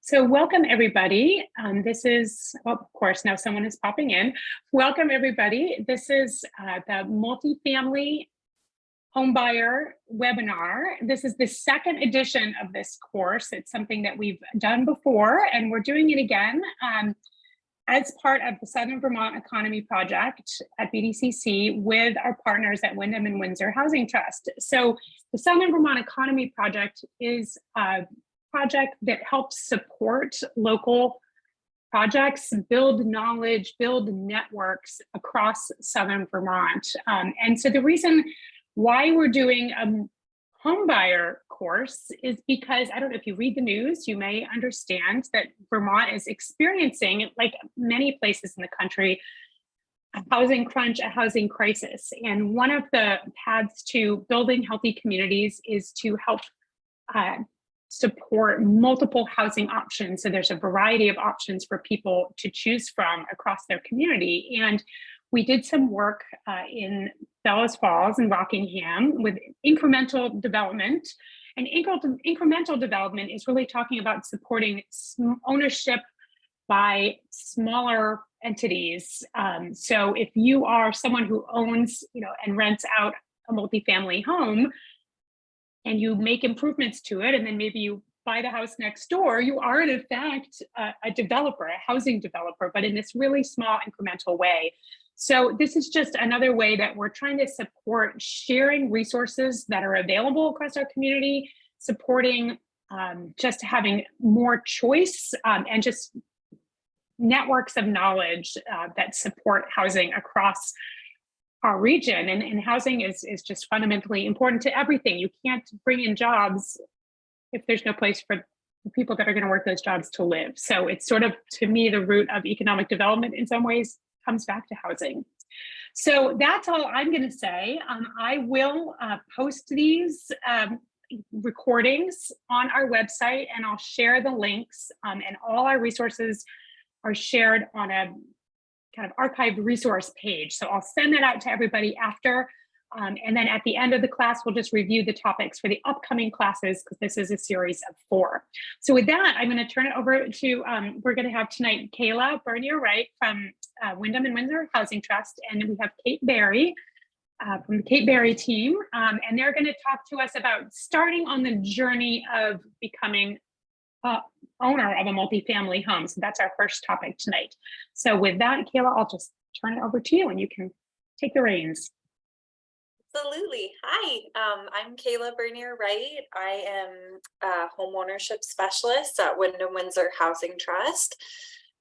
So welcome everybody. This is, of course, now someone is popping in. Welcome everybody. This is the Multifamily Homebuyer webinar. This is the second edition of this course. It's something that we've done before and we're doing it again as part of the Southern Vermont Economy Project at BDCC with our partners at Windham and Windsor Housing Trust. So the Southern Vermont Economy Project is project that helps support local projects, build knowledge, build networks across Southern Vermont. And so the reason why we're doing a homebuyer course is because, I don't know if you read the news, you may understand that Vermont is experiencing, like many places in the country, a housing crunch, a housing crisis. And one of the paths to building healthy communities is to help support multiple housing options. So there's a variety of options for people to choose from across their community. And we did some work in Bellows Falls and Rockingham with incremental development. And incremental development is really talking about supporting ownership by smaller entities. So if you are someone who owns, and rents out a multifamily home, and you make improvements to it, and then maybe you buy the house next door, you are in effect a developer, a housing developer, but in this really small incremental way. So this is just another way that we're trying to support sharing resources that are available across our community, supporting just having more choice and just networks of knowledge that support housing across our region. And housing is just fundamentally important to everything. You can't bring in jobs if there's no place for the people that are going to work those jobs to live. So it's sort of, to me, the root of economic development in some ways comes back to housing. So that's all I'm going to say. I will post these recordings on our website, and I'll share the links, and all our resources are shared on a kind of archived resource page. So I'll send that out to everybody after. And then at the end of the class, we'll just review the topics for the upcoming classes, because this is a series of 4. So with that, I'm going to turn it over to, we're going to have tonight Kayla Bernier-Wright from Windham and Windsor Housing Trust. And we have Kate Berry from the Kate Berry team. And they're going to talk to us about starting on the journey of becoming owner of a multifamily home. So that's our first topic tonight. So with that, Kayla, I'll just turn it over to you and you can take the reins. Absolutely. Hi, I'm Kayla Bernier-Wright. I am a home ownership specialist at Windham Windsor Housing Trust.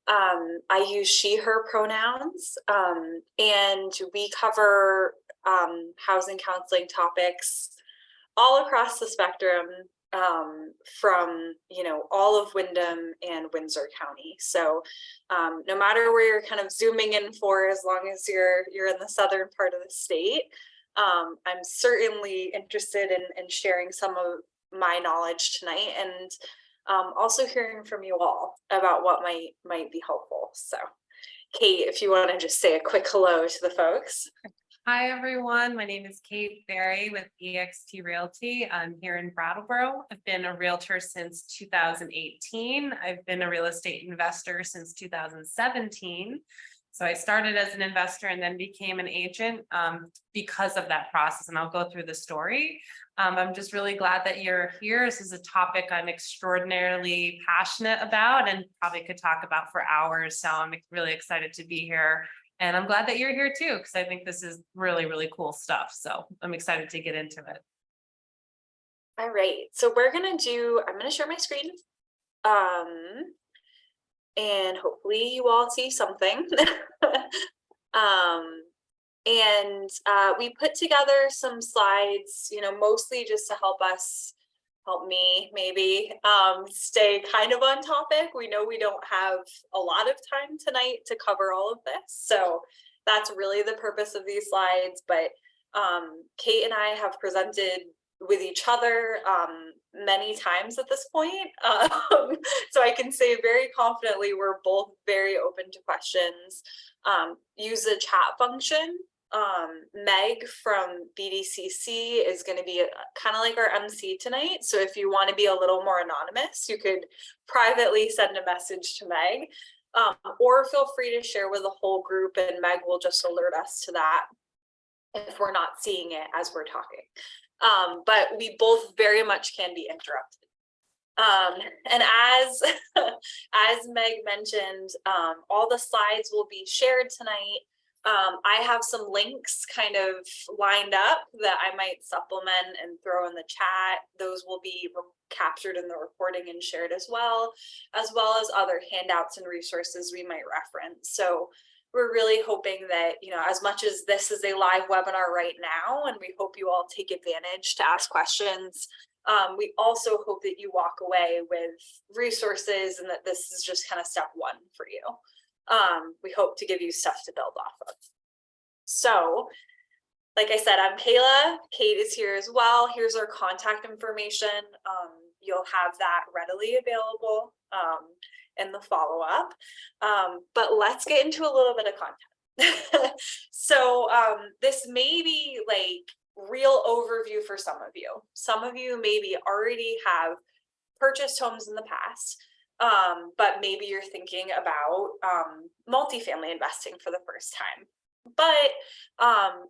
I use she, her pronouns, and we cover housing counseling topics all across the spectrum, from all of Windham and Windsor County. So no matter where you're kind of zooming in for, as long as you're in the southern part of the state, I'm certainly interested in sharing some of my knowledge tonight, and also hearing from you all about what might be helpful. So Kate, if you want to just say a quick hello to the folks. Hi, everyone. My name is Kate Berry with EXT Realty. I'm here in Brattleboro. I've been a realtor since 2018. I've been a real estate investor since 2017. So I started as an investor and then became an agent because of that process. And I'll go through the story. I'm just really glad that you're here. This is a topic I'm extraordinarily passionate about and probably could talk about for hours. So I'm really excited to be here. And I'm glad that you're here too, because I think this is really, really cool stuff. So I'm excited to get into it. All right. So I'm going to share my screen. And hopefully you all see something. And we put together some slides, mostly just to help me maybe stay kind of on topic. We know we don't have a lot of time tonight to cover all of this. So that's really the purpose of these slides. But Kate and I have presented with each other many times at this point. So I can say very confidently, we're both very open to questions. Use the chat function Meg from BDCC is going to be kind of like our MC tonight. So if you want to be a little more anonymous, you could privately send a message to Meg, or feel free to share with the whole group, and Meg will just alert us to that if we're not seeing it as we're talking. But we both very much can be interrupted. And as as Meg mentioned, all the slides will be shared tonight. I have some links kind of lined up that I might supplement and throw in the chat. Those will be captured in the recording and shared as well as other handouts and resources we might reference. So we're really hoping that, you know, as much as this is a live webinar right now, and we hope you all take advantage to ask questions, we also hope that you walk away with resources and that this is just kind of step one for you. We hope to give you stuff to build off of. So, like I said, I'm Kayla. Kate is here as well. Here's our contact information. You'll have that readily available in the follow-up. But let's get into a little bit of content. So this may be like real overview for some of you. Some of you maybe already have purchased homes in the past, but maybe you're thinking about multifamily investing for the first time. But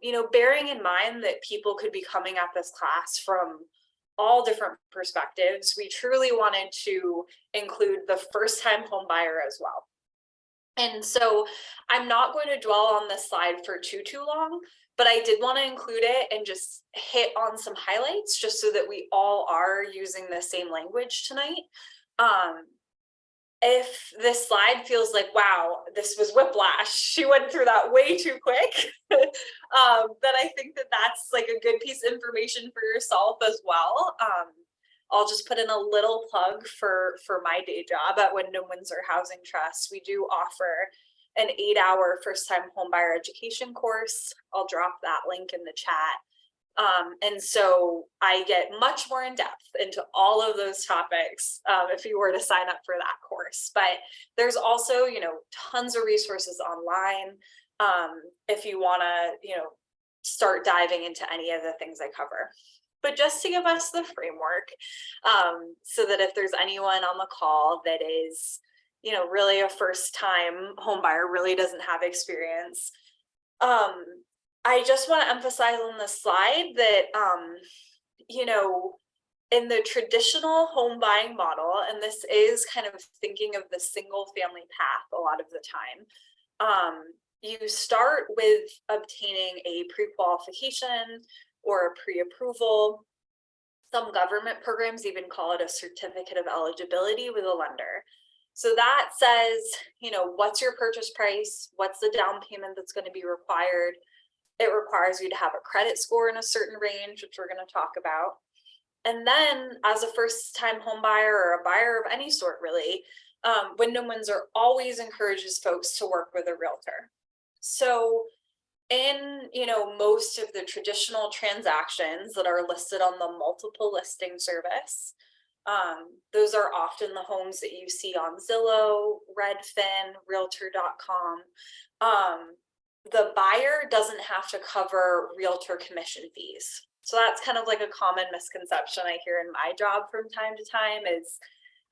you know, bearing in mind that people could be coming at this class from all different perspectives, we truly wanted to include the first-time home buyer as well. And so I'm not going to dwell on this slide for too long, but I did want to include it and just hit on some highlights just so that we all are using the same language tonight. If this slide feels like, wow, this was whiplash, she went through that way too quick, then I think that that's like a good piece of information for yourself as well. I'll just put in a little plug for my day job at Windham Windsor Housing Trust. We do offer an 8-hour first-time homebuyer education course. I'll drop that link in the chat. And so I get much more in depth into all of those topics if you were to sign up for that course. But there's also, you know, tons of resources online if you want to, you know, start diving into any of the things I cover. But just to give us the framework, so that if there's anyone on the call that is, you know, really a first-time home buyer, really doesn't have experience, I just want to emphasize on this slide that, you know, in the traditional home buying model, and this is kind of thinking of the single family path a lot of the time, you start with obtaining a pre-qualification or a pre-approval. Some government programs even call it a certificate of eligibility with a lender. So that says, you know, what's your purchase price? What's the down payment that's going to be required? It requires you to have a credit score in a certain range, which we're going to talk about. And then as a first-time home buyer or a buyer of any sort, really, Windham Windsor always encourages folks to work with a realtor. So in, you know, most of the traditional transactions that are listed on the multiple listing service, those are often the homes that you see on Zillow, Redfin, Realtor.com. The buyer doesn't have to cover realtor commission fees. So that's kind of like a common misconception I hear in my job from time to time is,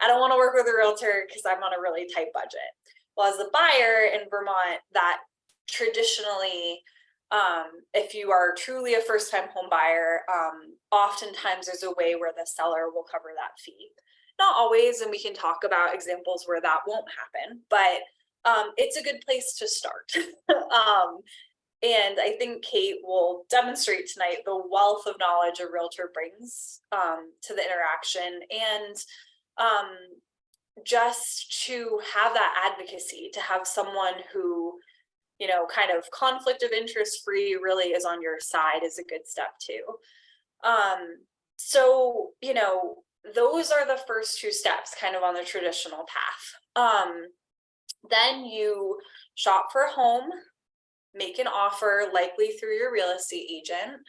I don't want to work with a realtor because I'm on a really tight budget. Well, as a buyer in Vermont, that traditionally, if you are truly a first-time home buyer, oftentimes there's a way where the seller will cover that fee. Not always, and we can talk about examples where that won't happen, but it's a good place to start. And I think Kate will demonstrate tonight the wealth of knowledge a realtor brings to the interaction, and just to have that advocacy, to have someone who, you know, kind of conflict of interest free really is on your side is a good step too. So, you know, those are the first two steps kind of on the traditional path. Then you shop for a home, make an offer, likely through your real estate agent.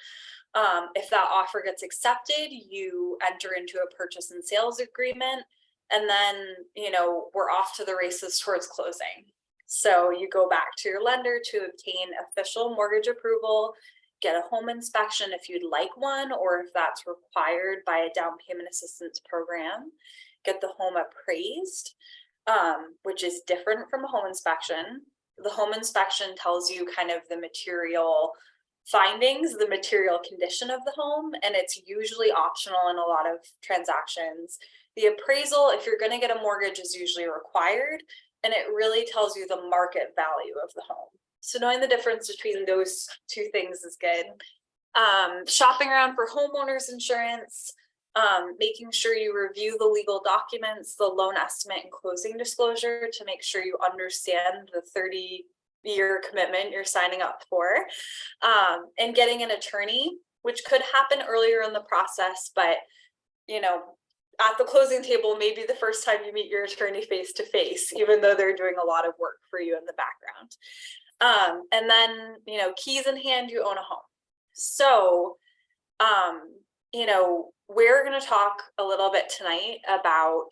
If that offer gets accepted, you enter into a purchase and sales agreement, and then, you know, we're off to the races towards closing. So you go back to your lender to obtain official mortgage approval, get a home inspection if you'd like one, or if that's required by a down payment assistance program, get the home appraised, which is different from a home inspection. The home inspection tells you kind of the material findings, the material condition of the home, and it's usually optional in a lot of transactions. The appraisal, if you're going to get a mortgage, is usually required, and it really tells you the market value of the home. So knowing the difference between those two things is good. Shopping around for homeowners insurance, making sure you review the legal documents, the loan estimate and closing disclosure to make sure you understand the 30-year commitment you're signing up for, and getting an attorney, which could happen earlier in the process, but you know, at the closing table, maybe the first time you meet your attorney face to face, even though they're doing a lot of work for you in the background. And then, you know, keys in hand, you own a home. So, you know, we're going to talk a little bit tonight about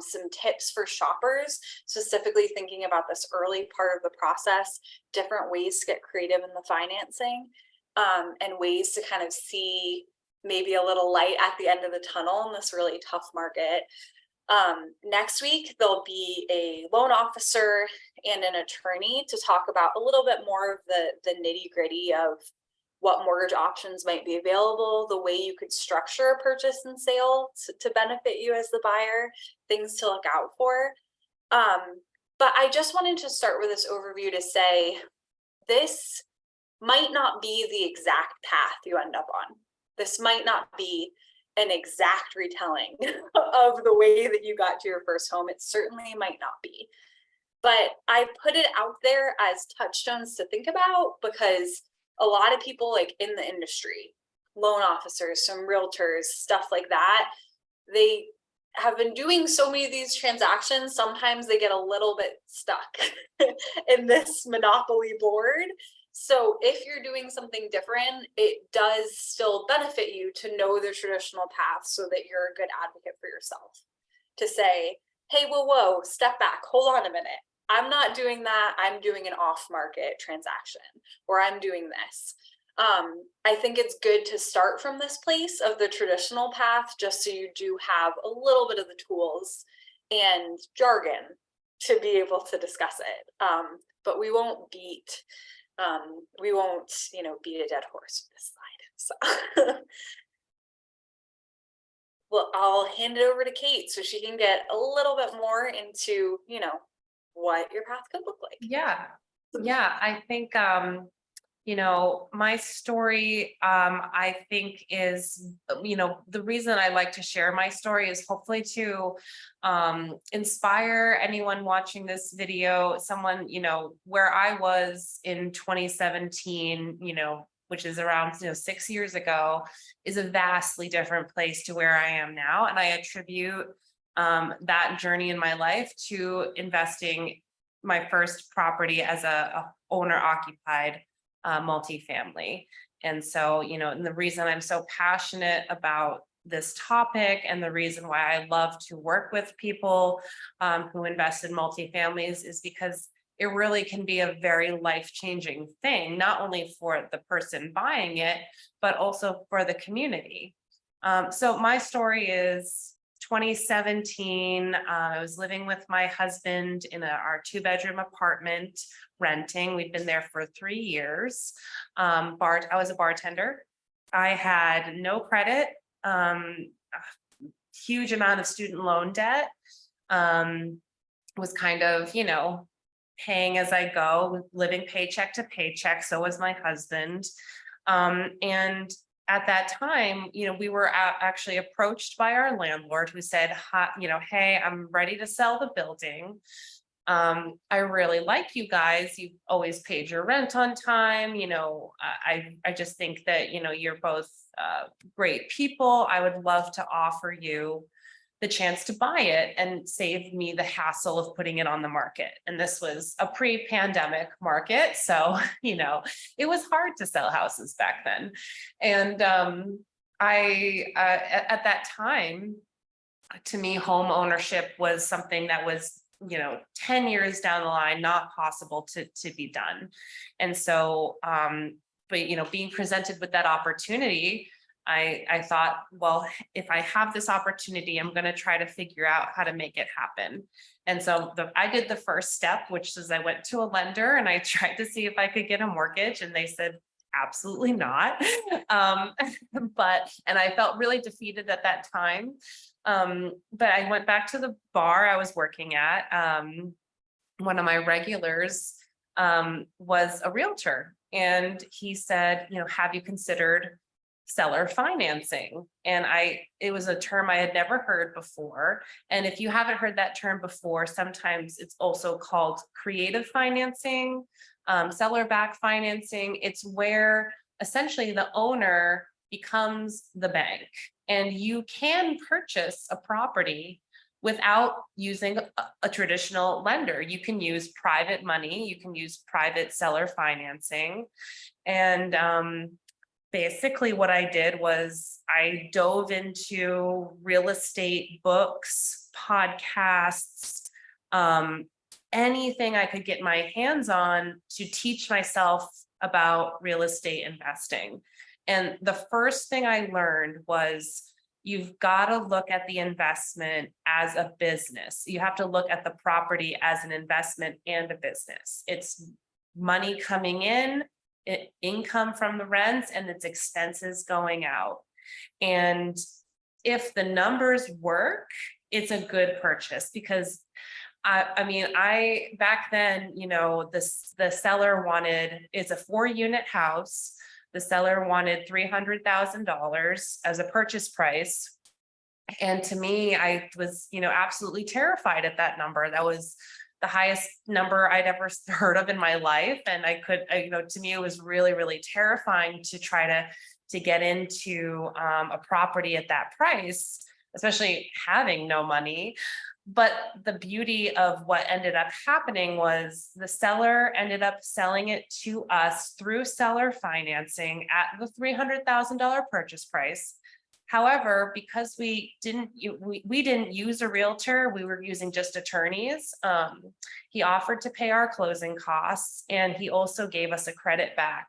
some tips for shoppers, specifically thinking about this early part of the process, different ways to get creative in the financing, and ways to kind of see maybe a little light at the end of the tunnel in this really tough market. Next week, there'll be a loan officer and an attorney to talk about a little bit more of the nitty gritty of what mortgage options might be available, the way you could structure a purchase and sale to benefit you as the buyer, things to look out for. But I just wanted to start with this overview to say, this might not be the exact path you end up on. This might not be an exact retelling of the way that you got to your first home. It certainly might not be. But I put it out there as touchstones to think about, because a lot of people like in the industry, loan officers, some realtors, stuff like that, they have been doing so many of these transactions. Sometimes they get a little bit stuck in this monopoly board. So if you're doing something different, it does still benefit you to know the traditional path so that you're a good advocate for yourself. To say, hey, whoa, step back, hold on a minute. I'm not doing that. I'm doing an off-market transaction, or I'm doing this. I think it's good to start from this place of the traditional path, just so you do have a little bit of the tools and jargon to be able to discuss it. But we won't beat beat a dead horse with this slide. So well, I'll hand it over to Kate so she can get a little bit more into, you know, what your path could look like. Yeah, I think you know, my story, I think is, you know, the reason I like to share my story is hopefully to inspire anyone watching this video, someone, you know, where I was in 2017, you know, which is around, 6 years ago, is a vastly different place to where I am now. And I attribute that journey in my life to investing my first property as a owner occupied multifamily. And so, you know, and the reason I'm so passionate about this topic and the reason why I love to work with people who invest in multifamilies is because it really can be a very life-changing thing, not only for the person buying it, but also for the community. So my story is 2017, I was living with my husband in our 2-bedroom apartment, renting. We'd been there for 3 years. I was a bartender. I had no credit, a huge amount of student loan debt, was kind of, you know, paying as I go, living paycheck to paycheck. So was my husband. And at that time, you know, we were actually approached by our landlord who said, you know, hey, I'm ready to sell the building. I really like you guys. You've always paid your rent on time. You know, I just think that, you know, you're both great people. I would love to offer you the chance to buy it and save me the hassle of putting it on the market. And this was a pre-pandemic market. So, you know, it was hard to sell houses back then. And at that time, to me, home ownership was something that was 10 years down the line, not possible to be done. And so, but being presented with that opportunity, I thought, well, if I have this opportunity, I'm going to try to figure out how to make it happen. And so I did the first step, which is I went to a lender and I tried to see if I could get a mortgage, and they said, absolutely not. And I felt really defeated at that time. But I went back to the bar I was working at. One of my regulars was a realtor, and he said, have you considered seller financing? And it was a term I had never heard before. And if you haven't heard that term before, sometimes it's also called creative financing, seller-backed financing. It's where essentially the owner becomes the bank, and you can purchase a property without using a traditional lender. You can use private money, you can use private seller financing. And basically what I did was I dove into real estate books, podcasts, anything I could get my hands on to teach myself about real estate investing. And the first thing I learned was you've got to look at the investment as a business. You have to look at the property as an investment and a business. It's money coming in, income from the rents, and its expenses going out. And if the numbers work, it's a good purchase. Because I back then, the seller it's a 4-unit house. The seller wanted $300,000 as a purchase price. And to me, I was, absolutely terrified at that number. That was the highest number I'd ever heard of in my life. And to me, it was really, really terrifying to try to get into a property at that price, especially having no money. But the beauty of what ended up happening was the seller ended up selling it to us through seller financing at the $300,000 purchase price. However, because we didn't use a realtor, we were using just attorneys. He offered to pay our closing costs, and he also gave us a credit back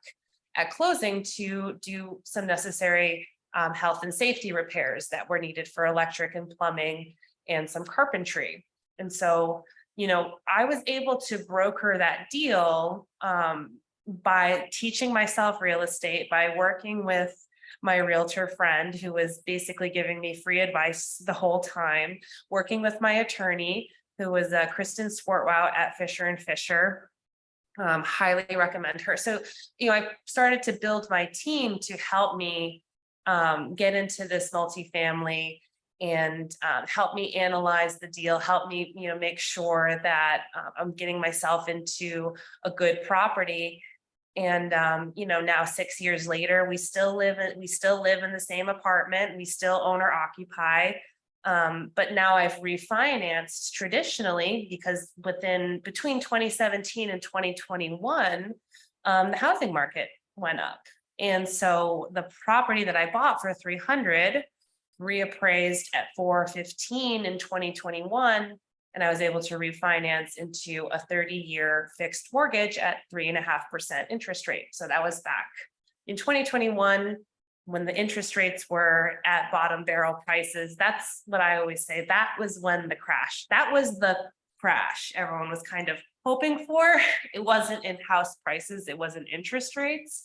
at closing to do some necessary health and safety repairs that were needed for electric and plumbing and some carpentry. And so, I was able to broker that deal by teaching myself real estate, by working with my realtor friend who was basically giving me free advice the whole time, working with my attorney who was Kristen Swartwout at Fisher & Fisher. Highly recommend her. So, I started to build my team to help me get into this multifamily and help me analyze the deal, help me, make sure that I'm getting myself into a good property. And now 6 years later, we still live in the same apartment. We still own or occupy. But now I've refinanced traditionally because between 2017 and 2021, the housing market went up. And so the property that I bought for 300 reappraised at 415 in 2021. And I was able to refinance into a 30-year fixed mortgage at 3.5% interest rate. So that was back in 2021 when the interest rates were at bottom barrel prices. That's what I always say. That was when that was the crash everyone was kind of hoping for. It wasn't in house prices. It wasn't interest rates.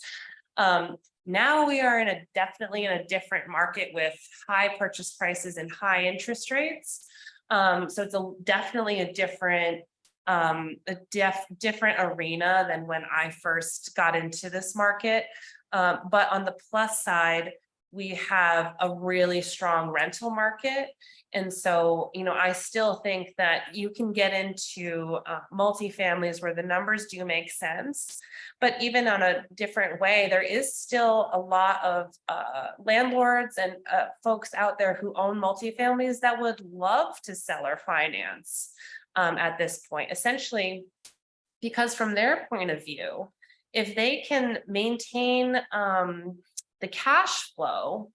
Now we are definitely in a different market with high purchase prices and high interest rates. So it's definitely a different arena than when I first got into this market. But on the plus side, we have a really strong rental market. And so, I still think that you can get into multifamilies where the numbers do make sense. But even on a different way, there is still a lot of landlords and folks out there who own multifamilies that would love to seller finance at this point, essentially, because from their point of view, if they can maintain the cash flow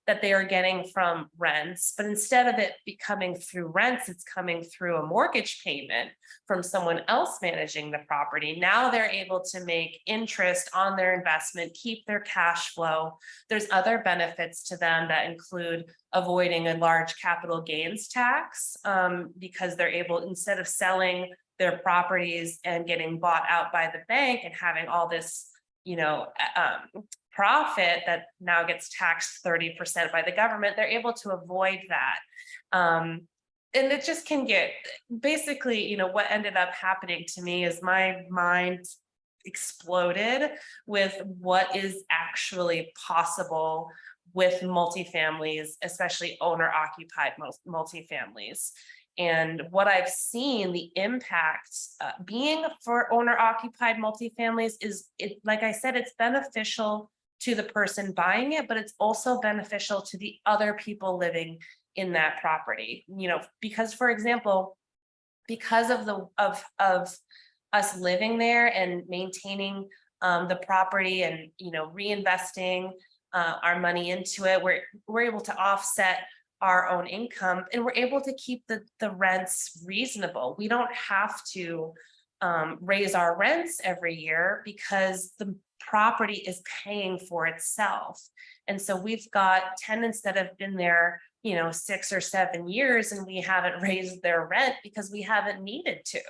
that they are getting from rents, but instead of it becoming through rents, it's coming through a mortgage payment from someone else managing the property. Now they're able to make interest on their investment, keep their cash flow. There's other benefits to them that include avoiding a large capital gains tax, because they're able, instead of selling their properties and getting bought out by the bank and having all this, profit that now gets taxed 30% by the government, they're able to avoid that. And it just can get, basically, what ended up happening to me is my mind exploded with what is actually possible with multifamilies, especially owner occupied multifamilies. And what I've seen, the impact being for owner occupied multifamilies is, like I said, it's beneficial to the person buying it, but it's also beneficial to the other people living in that property. Because, for example, because of us living there and maintaining the property and reinvesting our money into it, we're able to offset our own income, and we're able to keep the rents reasonable. We don't have to raise our rents every year because the property is paying for itself. And so we've got tenants that have been there, 6 or 7 years, and we haven't raised their rent because we haven't needed to.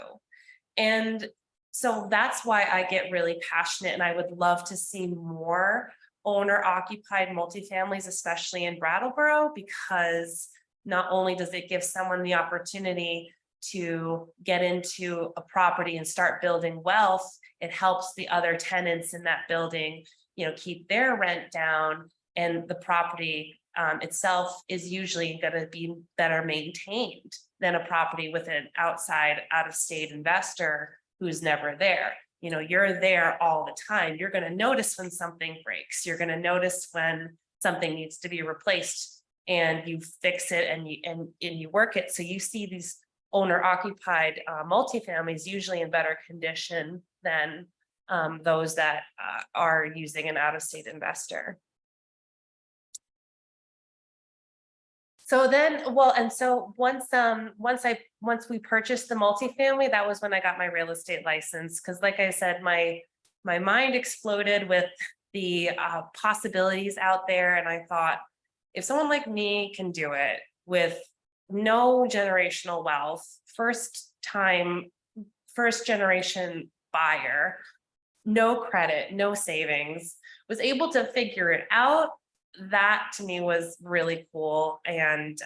And so that's why I get really passionate, and I would love to see more owner occupied multifamilies, especially in Brattleboro, because not only does it give someone the opportunity to get into a property and start building wealth, it helps the other tenants in that building, keep their rent down, and the property itself is usually going to be better maintained than a property with an out-of-state investor who's never there. You're there all the time. You're going to notice when something breaks. You're going to notice when something needs to be replaced, and you fix it and you work it. So you see these owner-occupied multifamilies usually in better condition than those that are using an out-of-state investor. So then, once we purchased the multifamily, that was when I got my real estate license. Because, like I said, my mind exploded with the possibilities out there, and I thought, if someone like me can do it with no generational wealth, first generation buyer, no credit, no savings, was able to figure it out, that to me was really cool. And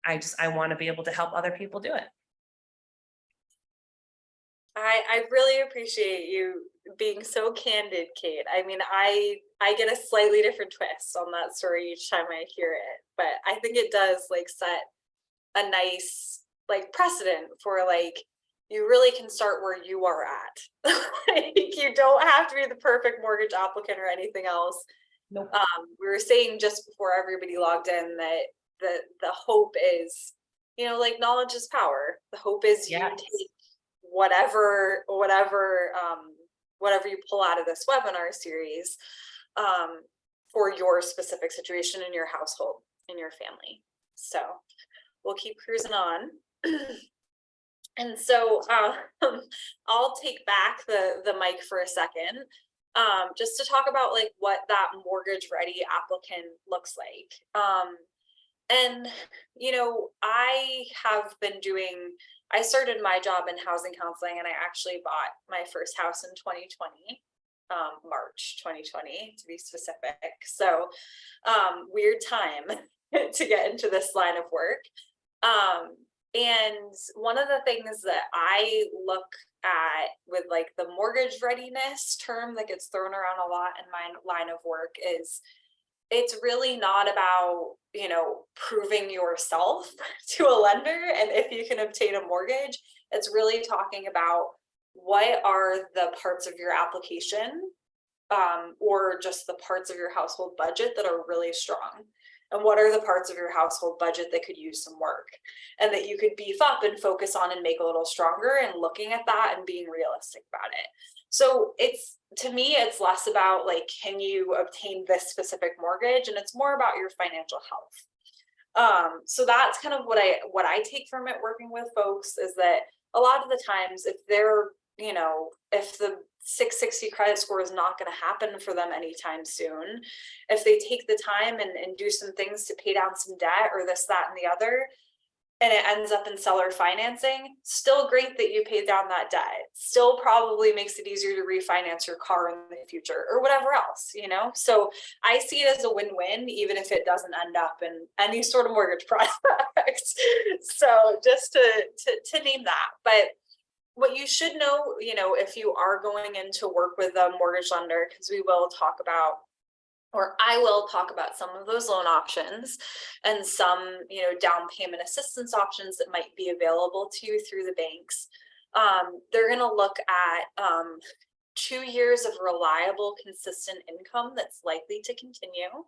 I want to be able to help other people do it. I really appreciate you being so candid, Kate. I mean, I get a slightly different twist on that story each time I hear it, but I think it does set a nice precedent for you really can start where you are at. You don't have to be the perfect mortgage applicant or anything else. Nope. We were saying just before everybody logged in that the hope is, knowledge is power. The hope is you take whatever you pull out of this webinar series for your specific situation in your household, in your family. So we'll keep cruising on. And so I'll take back the mic for a second, just to talk about what that mortgage ready applicant looks like. And I started my job in housing counseling, and I actually bought my first house in 2020, March 2020 to be specific. So weird time to get into this line of work. And one of the things that I look at with the mortgage readiness term that gets thrown around a lot in my line of work is it's really not about, proving yourself to a lender and if you can obtain a mortgage. It's really talking about what are the parts of your application or just the parts of your household budget that are really strong. and what are the parts of your household budget that could use some work and that you could beef up and focus on and make a little stronger, and looking at that and being realistic about it. So it's, to me, it's less about like, can you obtain this specific mortgage, and it's more about your financial health. So that's kind of what I take from it working with folks, is that a lot of the times if they're, you know, if the 660 credit score is not going to happen for them anytime soon, if they take the time and do some things to pay down some debt or this, that, and the other, and it ends up in seller financing, still great that you paid down that debt. Still probably makes it easier to refinance your car in the future or whatever else, you know? So I see it as a win-win, even if it doesn't end up in any sort of mortgage product. So just to name that. But what you should know, you know, if you are going in to work with a mortgage lender, because we will talk about, or I will talk about some of those loan options and some, you know, down payment assistance options that might be available to you through the banks. They're going to look at 2 years of reliable, consistent income that's likely to continue.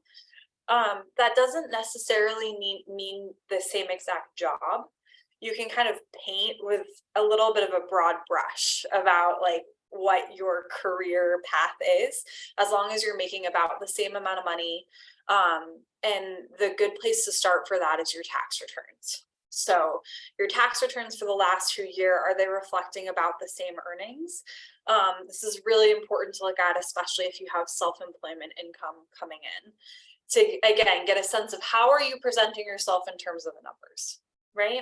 That doesn't necessarily mean the same exact job. You can kind of paint with a little bit of a broad brush about like what your career path is, as long as you're making about the same amount of money. And the good place to start for that is your tax returns. So your tax returns for the last 2 years, are they reflecting about the same earnings? This is really important to look at, especially if you have self-employment income coming in, to again get a sense of how are you presenting yourself in terms of the numbers, right?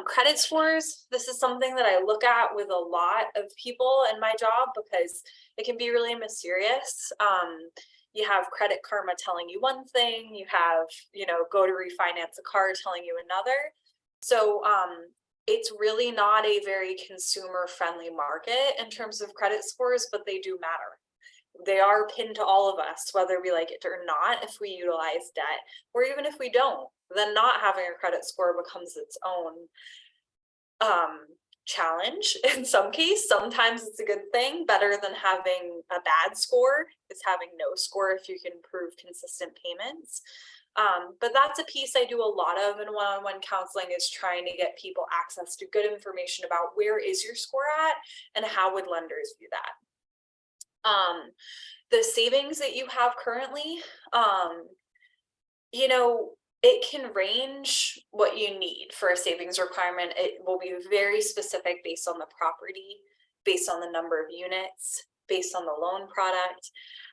Credit scores, this is something that I look at with a lot of people in my job because it can be really mysterious. You have Credit Karma telling you one thing, you have, you know, Go to Refinance a Car telling you another. So it's really not a very consumer friendly market in terms of credit scores, but they do matter. They are pinned to all of us, whether we like it or not. If we utilize debt, or even if we don't, then not having a credit score becomes its own challenge in some case. Sometimes it's a good thing. Better than having a bad score is having no score if you can prove consistent payments. But that's a piece I do a lot of in one-on-one counseling, is trying to get people access to good information about where is your score at and how would lenders view that. The savings that you have currently, you know, it can range what you need for a savings requirement. It will be very specific based on the property, based on the number of units, based on the loan product.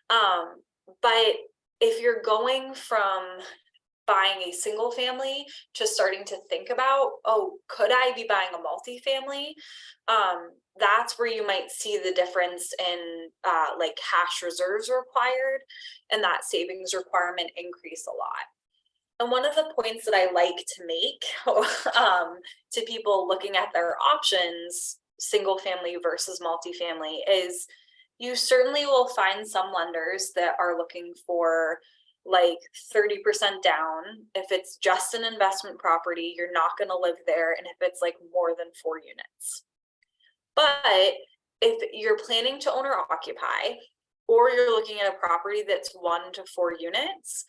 But if you're going from buying a single family to starting to think about, oh, could I be buying a multifamily? That's where you might see the difference in like cash reserves required and that savings requirement increase a lot. And one of the points that I like to make to people looking at their options, single family versus multifamily, is you certainly will find some lenders that are looking for like 30% down. If it's just an investment property, you're not going to live there. And if it's like more than 4 units. But if you're planning to owner occupy, or you're looking at a property that's 1 to 4 units,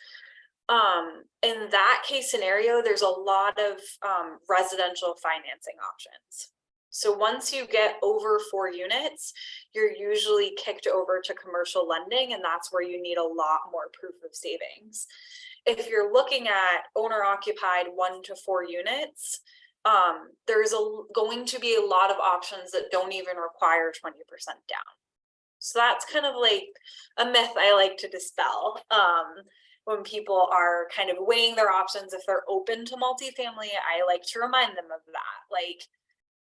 in that case scenario, there's a lot of residential financing options. So once you get over 4 units, you're usually kicked over to commercial lending, and that's where you need a lot more proof of savings. If you're looking at owner occupied 1 to 4 units, there's going to be a lot of options that don't even require 20% down. So that's kind of like a myth I like to dispel. When people are kind of weighing their options, if they're open to multifamily, I like to remind them of that. Like,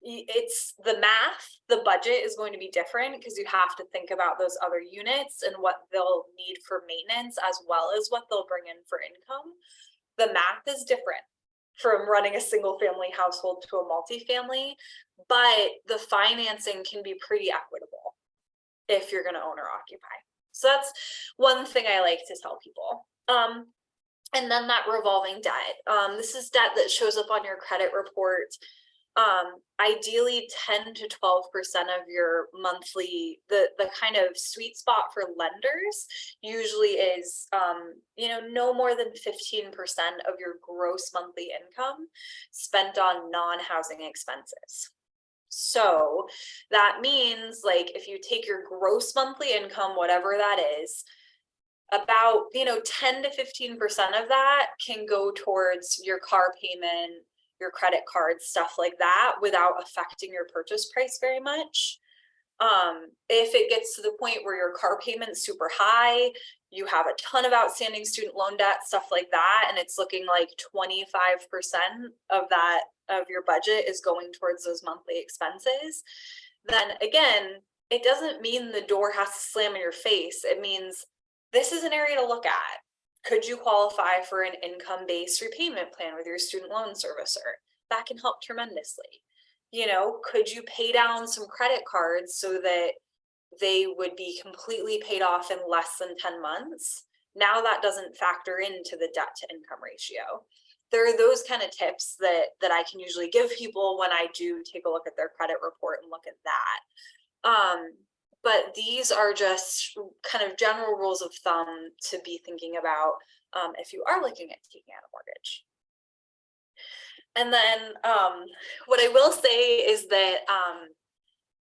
it's the math, the budget is going to be different because you have to think about those other units and what they'll need for maintenance as well as what they'll bring in for income. The math is different from running a single family household to a multifamily, but the financing can be pretty equitable if you're going to owner occupy. So that's one thing I like to tell people. And then that revolving debt. This is debt that shows up on your credit report Ideally 10 to 12% of your monthly, the kind of sweet spot for lenders usually is, no more than 15% of your gross monthly income spent on non-housing expenses. So that means, like, if you take your gross monthly income, whatever that is, about 10 to 15% of that can go towards your car payment, your credit cards, stuff like that, without affecting your purchase price very much. If it gets to the point where your car payment's super high, you have a ton of outstanding student loan debt, stuff like that, and it's looking like 25% of that of your budget is going towards those monthly expenses, then again, it doesn't mean the door has to slam in your face. It means this is an area to look at. Could you qualify for an income-based repayment plan with your student loan servicer? That can help tremendously. Could you pay down some credit cards so that they would be completely paid off in less than 10 months? Now that doesn't factor into the debt to income ratio. There are those kind of tips that I can usually give people when I do take a look at their credit report and look at that. But these are just kind of general rules of thumb to be thinking about if you are looking at taking out a mortgage. And then what I will say is that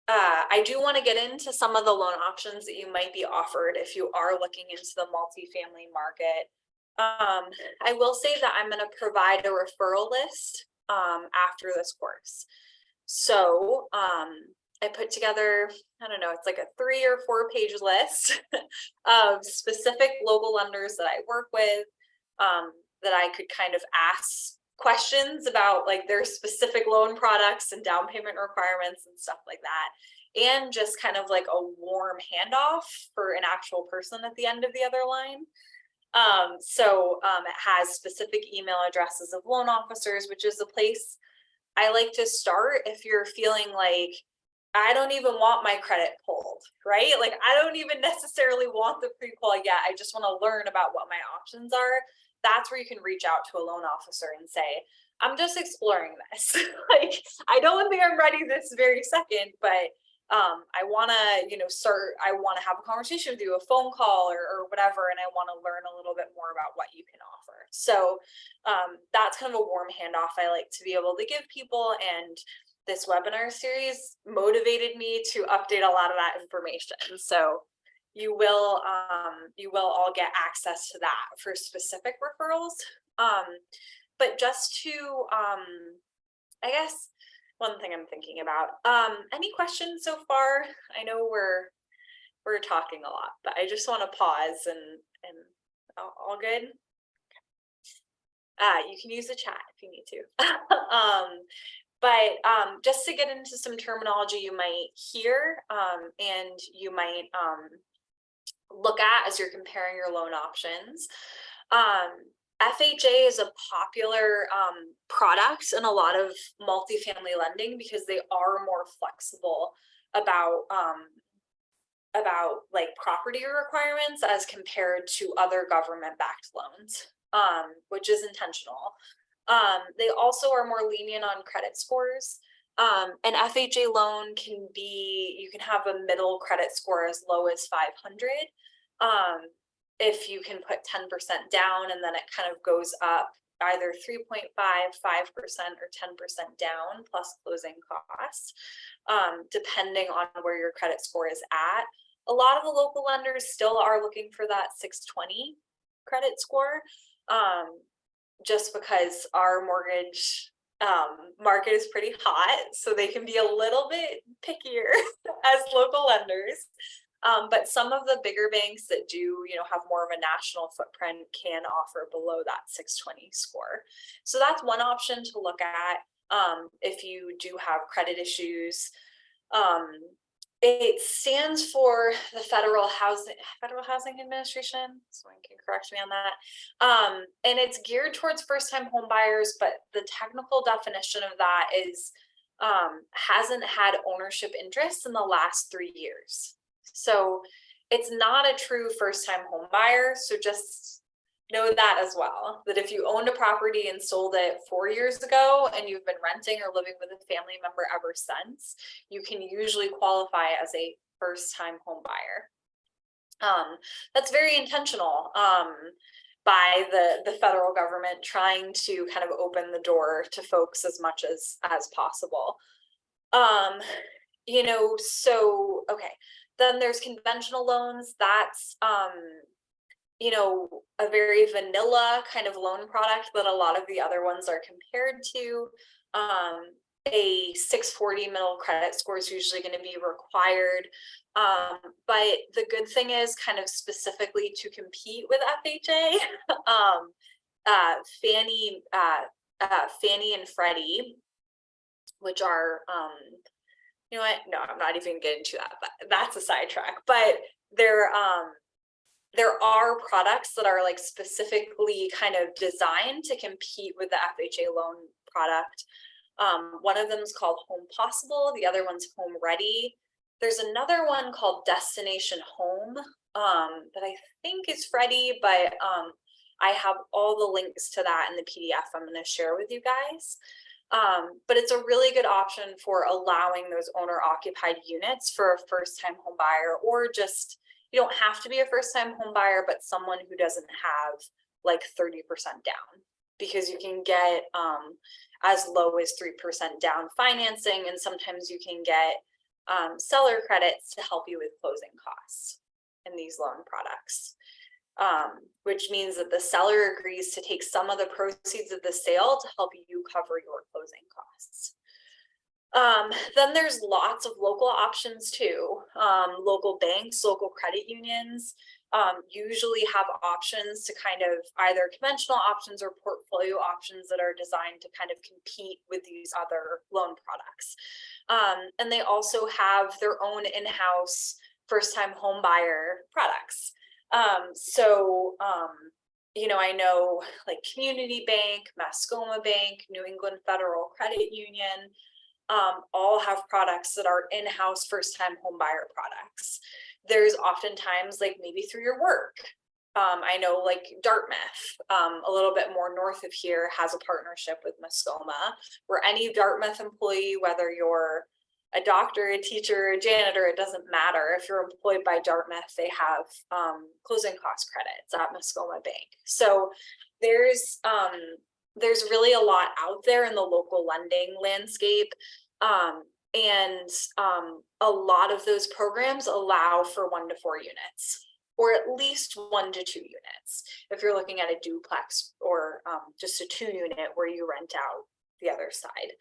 I do want to get into some of the loan options that you might be offered if you are looking into the multifamily market. I will say that I'm going to provide a referral list after this course. So I put together, I don't know, it's like a 3 or 4 page list of specific local lenders that I work with, that I could kind of ask questions about, like, their specific loan products and down payment requirements and stuff like that, and just kind of like a warm handoff for an actual person at the end of the other line. It has specific email addresses of loan officers, which is a place I like to start if you're feeling like, I don't even want my credit pulled, right? Like, I don't even necessarily want the pre-qual yet. I just want to learn about what my options are. That's where you can reach out to a loan officer and say, I'm just exploring this. Like, I don't think I'm ready this very second, but I want to, I want to have a conversation with you, a phone call or whatever, and I want to learn a little bit more about what you can offer. So that's kind of a warm handoff I like to be able to give people, and this webinar series motivated me to update a lot of that information. So you will all get access to that for specific referrals. But just to, I guess, one thing I'm thinking about, any questions so far? I know we're talking a lot, but I just want to pause and all good. You can use the chat if you need to. But just to get into some terminology you might hear and you might look at as you're comparing your loan options. FHA is a popular product in a lot of multifamily lending because they are more flexible about like property requirements as compared to other government-backed loans, which is intentional. They also are more lenient on credit scores. An FHA loan can be, you can have a middle credit score as low as 500. If you can put 10% down, and then it kind of goes up either 3.5, 5%, or 10% down plus closing costs, depending on where your credit score is at. A lot of the local lenders still are looking for that 620 credit score, just because our mortgage market is pretty hot, so they can be a little bit pickier as local lenders. But some of the bigger banks that do, have more of a national footprint can offer below that 620 score. So that's one option to look at if you do have credit issues. It stands for the Federal Housing Administration. Someone can correct me on that. And it's geared towards first-time home buyers, but the technical definition of that is hasn't had ownership interest in the last 3 years. So it's not a true first-time home buyer. So just know that as well, that if you owned a property and sold it 4 years ago and you've been renting or living with a family member ever since, you can usually qualify as a first-time home buyer. That's very intentional by the federal government trying to kind of open the door to folks as much as possible. So okay, then there's conventional loans. That's a very vanilla kind of loan product that a lot of the other ones are compared to. A 640 middle credit score is usually going to be required. But the good thing is, kind of specifically to compete with FHA, Fannie and Freddie, which are, you know what? No, I'm not even getting to that. That's a sidetrack. But there are products that are like specifically kind of designed to compete with the FHA loan product. One of them is called Home Possible. The other one's Home Ready. There's another one called Destination Home that I think is Freddie, but I have all the links to that in the PDF I'm going to share with you guys. But it's a really good option for allowing those owner-occupied units for a first-time home buyer, or just, you don't have to be a first-time home buyer, but someone who doesn't have like 30% down, because you can get as low as 3% down financing, and sometimes you can get seller credits to help you with closing costs in these loan products, which means that the seller agrees to take some of the proceeds of the sale to help you cover your closing costs. Then there's lots of local options too. Local banks, local credit unions usually have options to kind of either conventional options or portfolio options that are designed to kind of compete with these other loan products. And they also have their own in-house first-time home buyer products. I know like Community Bank, Mascoma Bank, New England Federal Credit Union, all have products that are in-house first-time home buyer products. There's oftentimes, like maybe through your work, I know like Dartmouth, a little bit more north of here, has a partnership with Mascoma, where any Dartmouth employee, whether you're a doctor, a teacher, a janitor, it doesn't matter. If you're employed by Dartmouth, they have closing cost credits at Mascoma Bank. So there's really a lot out there in the local lending landscape. And a lot of those programs allow for 1 to 4 units, or at least 1 to 2 units. If you're looking at a duplex or just a 2-unit where you rent out the other side.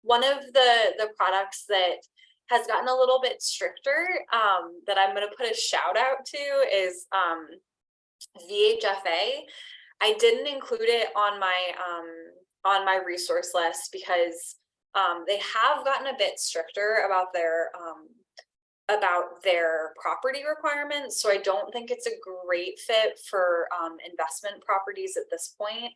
One of the products that has gotten a little bit stricter that I'm going to put a shout out to is VHFA. I didn't include it on my resource list because they have gotten a bit stricter about their property requirements. So I don't think it's a great fit for investment properties at this point.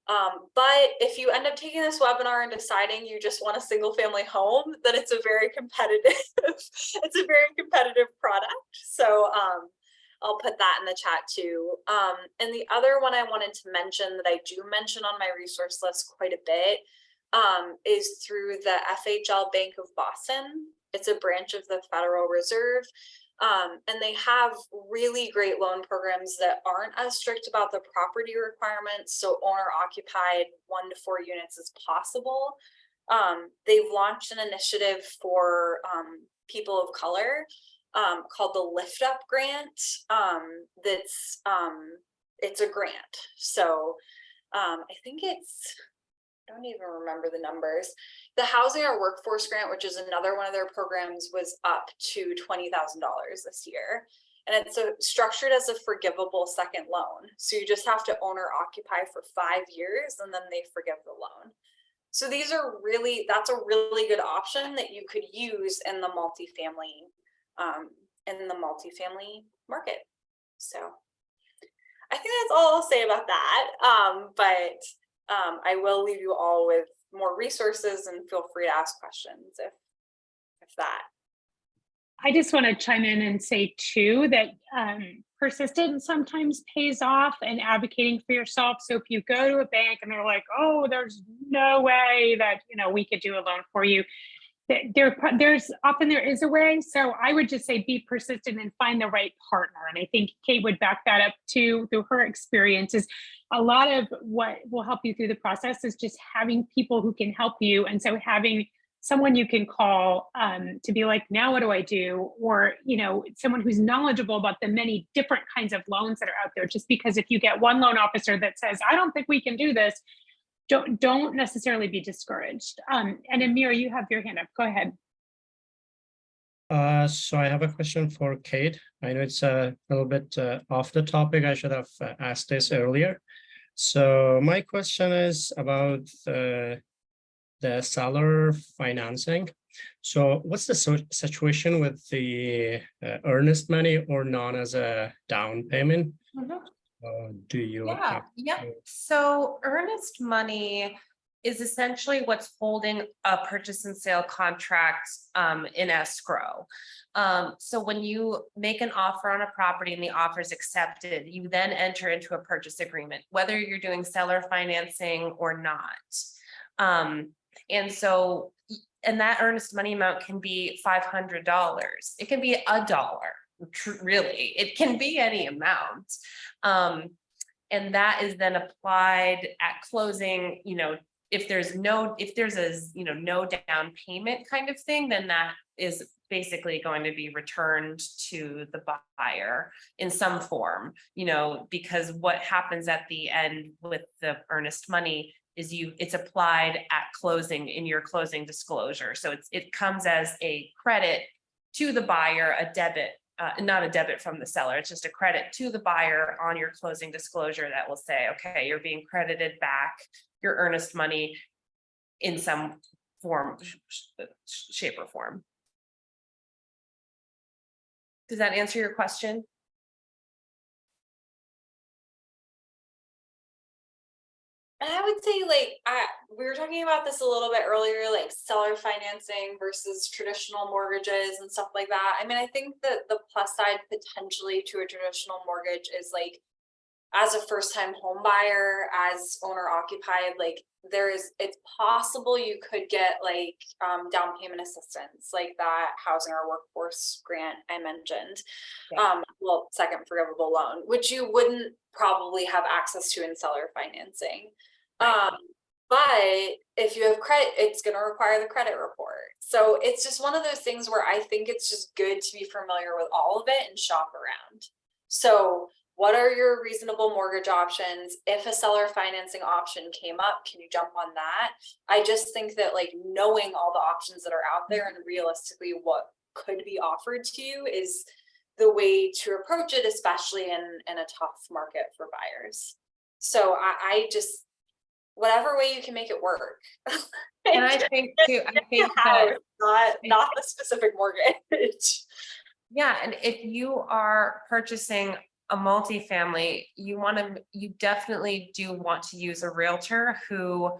But if you end up taking this webinar and deciding you just want a single family home, then it's a very competitive product. So I'll put that in the chat too. And the other one I wanted to mention that I do mention on my resource list quite a bit is through the FHL Bank of Boston. It's a branch of the Federal Reserve. And they have really great loan programs that aren't as strict about the property requirements. So owner occupied 1 to 4 units is possible. They've launched an initiative for people of color called the Lift Up Grant. It's a grant. So I think I don't even remember the numbers. The Housing or Workforce Grant, which is another one of their programs, was up to $20,000 this year. And it's structured as a forgivable second loan. So you just have to owner occupy for 5 years and then they forgive the loan. So that's a really good option that you could use in the multifamily market. So I think that's all I'll say about that. But I will leave you all with more resources and feel free to ask questions if that. I just want to chime in and say too that persistence sometimes pays off, and advocating for yourself. So if you go to a bank and they're like, oh, there's no way that, we could do a loan for you, there is a way. So I would just say be persistent and find the right partner. And I think Kate would back that up too through her experiences. A lot of what will help you through the process is just having people who can help you. And so having someone you can call to be like, now what do I do? Or, someone who's knowledgeable about the many different kinds of loans that are out there. Just because if you get one loan officer that says, I don't think we can do this, don't necessarily be discouraged. And Amir, you have your hand up. Go ahead. So I have a question for Kate. I know it's a little bit off the topic. I should have asked this earlier. So my question is about the seller financing. So what's the situation with the earnest money or known as a down payment? Do you have So earnest money is essentially what's holding a purchase and sale contract in escrow. So when you make an offer on a property and the offer is accepted, you then enter into a purchase agreement, whether you're doing seller financing or not. And that earnest money amount can be $500. It can be $1. Really, it can be any amount. And that is then applied at closing, if there's no down payment kind of thing, then that is basically going to be returned to the buyer in some form, because what happens at the end with the earnest money is it's applied at closing in your closing disclosure. So it comes as a credit to the buyer, a debit. Not a debit from the seller, it's just a credit to the buyer on your closing disclosure that will say, okay, you're being credited back your earnest money in some form, shape or form. Does that answer your question? And I would say, we were talking about this a little bit earlier, like seller financing versus traditional mortgages and stuff like that. I mean, I think that the plus side potentially to a traditional mortgage is like, as a first-time home buyer, as owner occupied, it's possible you could get down payment assistance, like that housing or workforce grant I mentioned. Yeah. Second forgivable loan, which you wouldn't probably have access to in seller financing. Right. But if you have credit, it's going to require the credit report. So it's just one of those things where I think it's just good to be familiar with all of it and shop around. So what are your reasonable mortgage options? If a seller financing option came up, can you jump on that? I just think that knowing all the options that are out there and realistically what could be offered to you is the way to approach it, especially in a tough market for buyers. So I just, whatever way you can make it work. And I think too, that not the specific mortgage. Yeah, and if you are purchasing a multifamily, you definitely do want to use a realtor who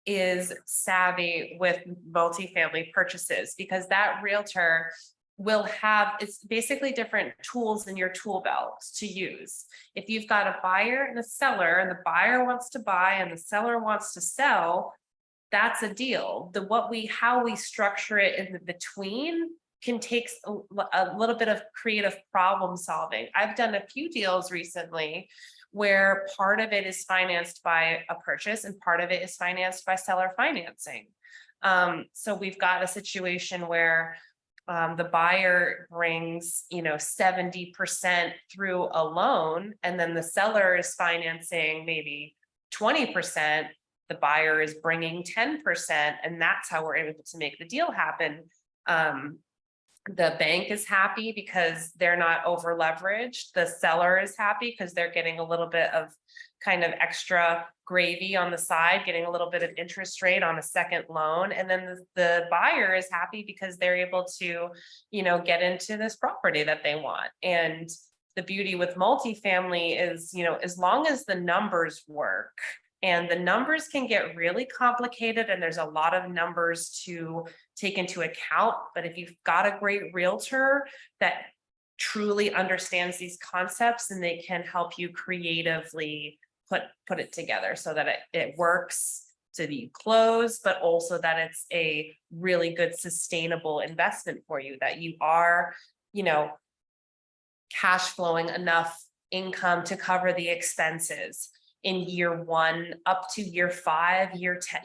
is savvy with multifamily purchases, because that realtor will have, it's basically different tools in your tool belt to use. If you've got a buyer and a seller, and the buyer wants to buy and the seller wants to sell, that's a deal. How we structure it in the between can take a little bit of creative problem solving. I've done a few deals recently where part of it is financed by a purchase and part of it is financed by seller financing. So we've got a situation where the buyer brings 70% through a loan, and then the seller is financing maybe 20%. The buyer is bringing 10%, and that's how we're able to make the deal happen. The bank is happy because they're not over leveraged. The seller is happy because they're getting a little bit of kind of extra gravy on the side, getting a little bit of interest rate on a second loan. And then the buyer is happy because they're able to, get into this property that they want. And the beauty with multifamily is, as long as the numbers work, and the numbers can get really complicated and there's a lot of numbers to take into account. But if you've got a great realtor that truly understands these concepts, and they can help you creatively put it together so that it works, so that you close, but also that it's a really good sustainable investment for you, that you are, cash flowing enough income to cover the expenses in year 1 up to year 5, year 10.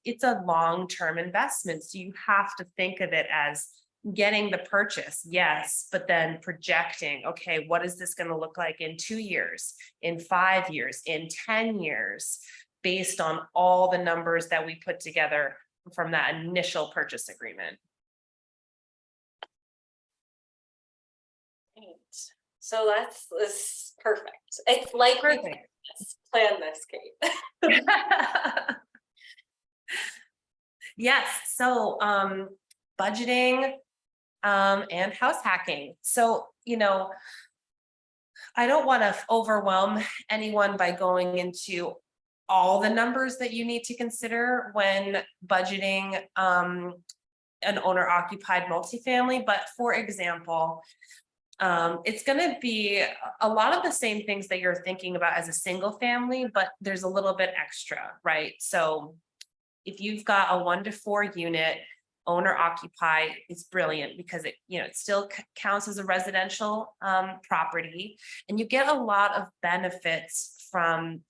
It's a long-term investment. So you have to think of it as getting the purchase, yes, but then projecting, okay, what is this going to look like in 2 years, in 5 years, in 10 years, based on all the numbers that we put together from that initial purchase agreement. Right. So this is perfect. It's like we plan this, Kate. Yes. So budgeting and house hacking. So, I don't want to overwhelm anyone by going into all the numbers that you need to consider when budgeting an owner occupied multifamily. But for example, it's going to be a lot of the same things that you're thinking about as a single family, but there's a little bit extra, right? So if you've got a 1 to 4 unit owner occupied, it's brilliant because it still counts as a residential property, and you get a lot of benefits from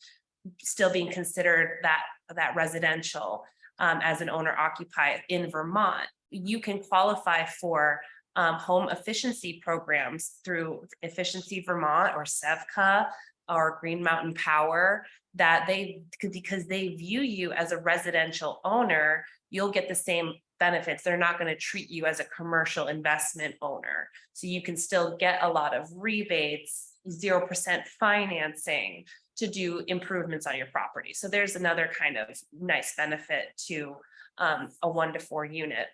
still being considered that residential as an owner occupied in Vermont. You can qualify for home efficiency programs through Efficiency Vermont or SEVCA or Green Mountain Power, because they view you as a residential owner, you'll get the same benefits. They're not going to treat you as a commercial investment owner. So you can still get a lot of rebates, 0% financing to do improvements on your property. So there's another kind of nice benefit to a 1 to 4 unit.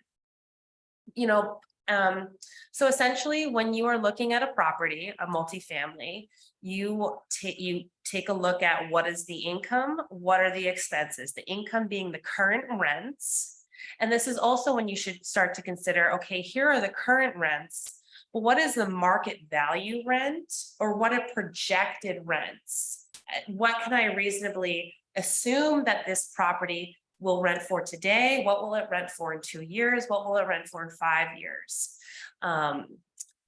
So essentially, when you are looking at a property, a multifamily, you take a look at what is the income, what are the expenses, the income being the current rents. And this is also when you should start to consider, okay, here are the current rents, but what is the market value rent, or what are projected rents? What can I reasonably assume that this property will rent for today? What will it rent for in 2 years? What will it rent for in 5 years?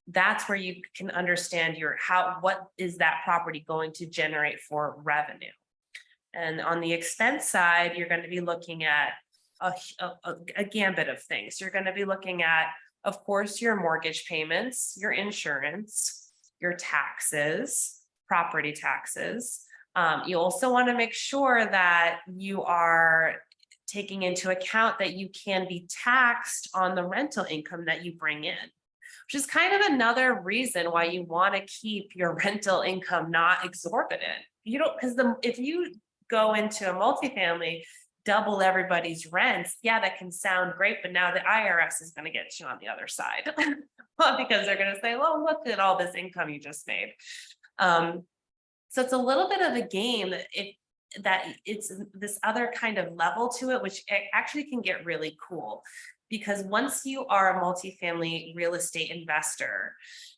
That's where you can understand what is that property going to generate for revenue. And on the expense side, you're going to be looking at a gambit of things. You're going to be looking at, of course, your mortgage payments, your insurance, your taxes, property taxes. You also want to make sure that you are taking into account that you can be taxed on the rental income that you bring in, which is kind of another reason why you want to keep your rental income not exorbitant. Because if you go into a multifamily, double everybody's rents, yeah, that can sound great, but now the IRS is going to get you on the other side. Well, because they're going to say, well, look at all this income you just made. So it's a little bit of a game that it's this other kind of level to it, which actually can get really cool. Because once you are a multifamily real estate investor,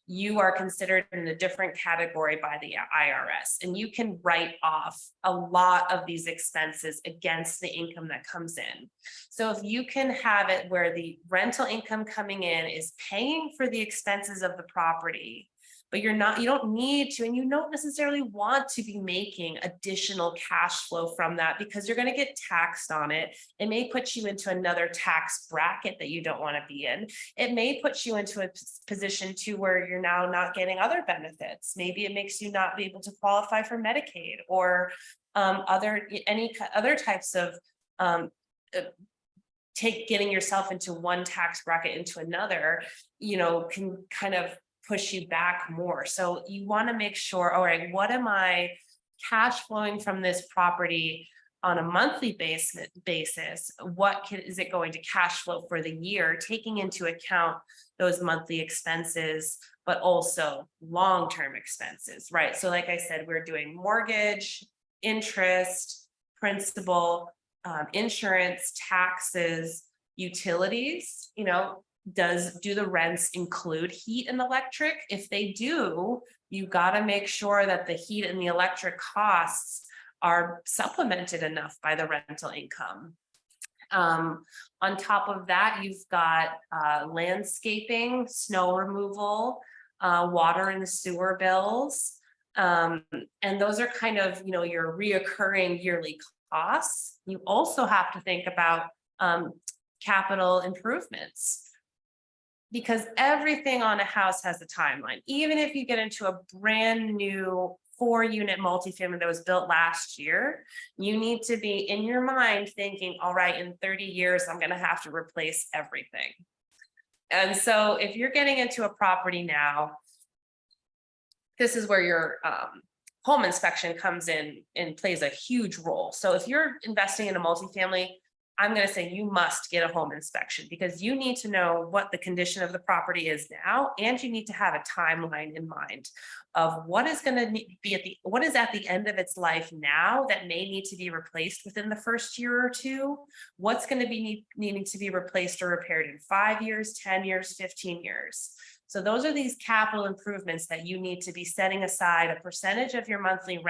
you are considered in a different category by the IRS, and you can write off a lot of these expenses against the income that comes in. So if you can have it where the rental income coming in is paying for the expenses of the property, but you don't need to, and you don't necessarily want to be making additional cash flow from that because you're going to get taxed on it. It may put you into another tax bracket that you don't want to be in. It may put you into a position too where you're now not getting other benefits. Maybe it makes you not be able to qualify for Medicaid or any other types of getting yourself into one tax bracket into another, can kind of push you back more. So you want to make sure, all right, what am I cash flowing from this property on a monthly basis? Is it going to cash flow for the year, taking into account those monthly expenses, but also long-term expenses, right? So like I said, we're doing mortgage, interest, principal, insurance, taxes, utilities, do the rents include heat and electric? If they do, you got to make sure that the heat and the electric costs are supplemented enough by the rental income. On top of that, you've got landscaping, snow removal, water and sewer bills. And those are kind of, you know, your reoccurring yearly costs. You also have to think about capital improvements, because everything on a house has a timeline. Even if you get into a brand new 4-unit multifamily that was built last year, you need to be in your mind thinking, all right, in 30 years, I'm going to have to replace everything. And so if you're getting into a property now, this is where your home inspection comes in and plays a huge role. So if you're investing in a multifamily, I'm going to say you must get a home inspection, because you need to know what the condition of the property is now, and you need to have a timeline in mind of what is going to be what is at the end of its life now that may need to be replaced within the first year or two. What's going to be needing to be replaced or repaired in 5 years, 10 years, 15 years. So those are these capital improvements that you need to be setting aside a percentage of your monthly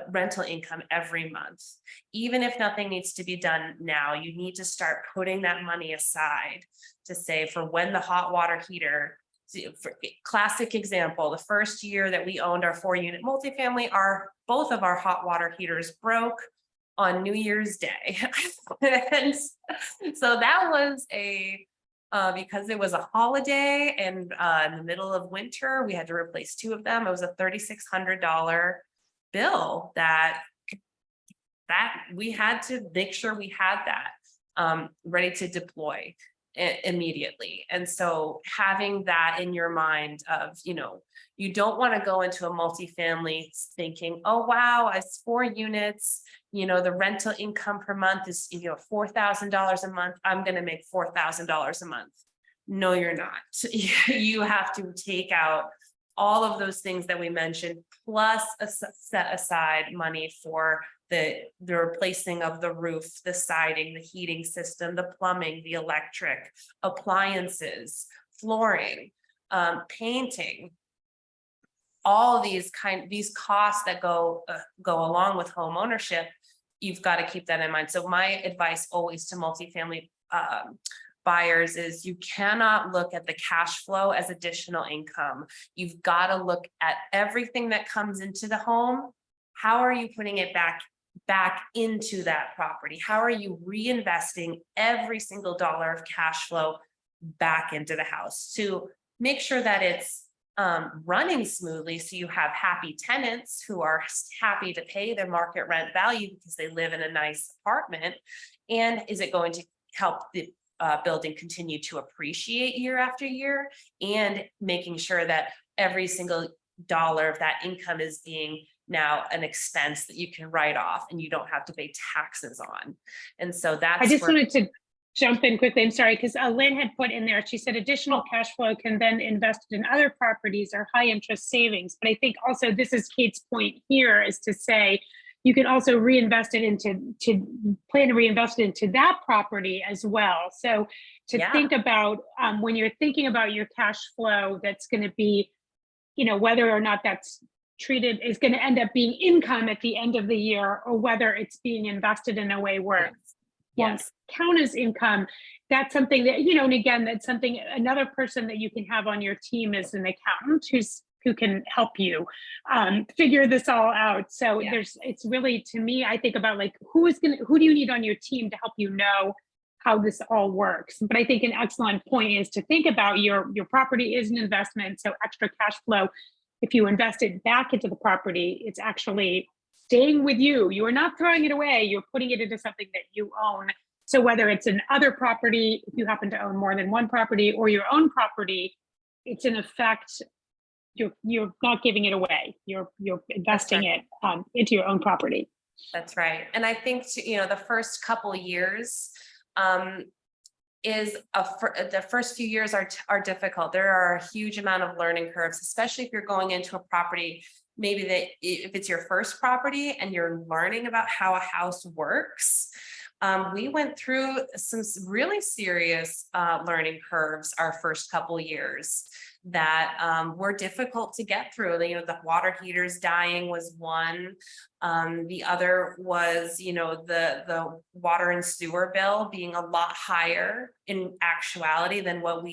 rental income every month. Even if nothing needs to be done now, you need to start putting that money aside to say, for when the hot water heater, for classic example, the first year that we owned our 4-unit multifamily, both of our hot water heaters broke on New Year's Day. And so that was because it was a holiday and in the middle of winter, we had to replace 2 of them. It was a $3,600 bill that we had to make sure we had that ready to deploy immediately. And so having that in your mind of, you know, you don't want to go into a multifamily thinking, oh, wow, it's 4 units, you know, the rental income per month is, you know, $4,000 a month. I'm going to make $4,000 a month. No, you're not. You have to take out all of those things that we mentioned, plus set aside money for the replacing of the roof, the siding, the heating system, the plumbing, the electric, appliances, flooring, painting, all these costs that go along with home ownership. You've got to keep that in mind. So my advice always to multifamily buyers is, you cannot look at the cash flow as additional income. You've got to look at everything that comes into the home. How are you putting it back into that property? How are you reinvesting every single dollar of cash flow back into the house to make sure that it's running smoothly, so you have happy tenants who are happy to pay their market rent value because they live in a nice apartment? And is it going to help the building continue to appreciate year after year, and making sure that every single dollar of that income is being now an expense that you can write off and you don't have to pay taxes on. And so that's I just wanted to jump in quickly. I'm sorry, because Lynn had put in there, she said additional cash flow can then invested in other properties or high interest savings. But I think also this is Kate's point here, is to say you can also reinvest it plan to reinvest it into that property as well. So to think about when you're thinking about your cash flow, that's going to be, you know, whether or not that's treated is going to end up being income at the end of the year, or whether it's being invested in a way where it won't count as income. That's something that, you know, and again, that's something, another person that you can have on your team is an accountant who can help you figure this all out. So it's really, to me, I think about like, who do you need on your team to help you know how this all works? But I think an excellent point is to think about your property is an investment. So extra cash flow, if you invest it back into the property, it's actually staying with you. You are not throwing it away. You're putting it into something that you own. So whether it's an other property, if you happen to own more than one property, or your own property, it's in effect, you're not giving it away. You're investing it into your own property. That's right. And I think the first couple of years the first few years are difficult. There are a huge amount of learning curves, especially if you're going into a property, maybe if it's your first property and you're learning about how a house works. We went through some really serious learning curves our first couple years that were difficult to get through. You know, the water heaters dying was one. The other was, you know, the water and sewer bill being a lot higher in actuality than what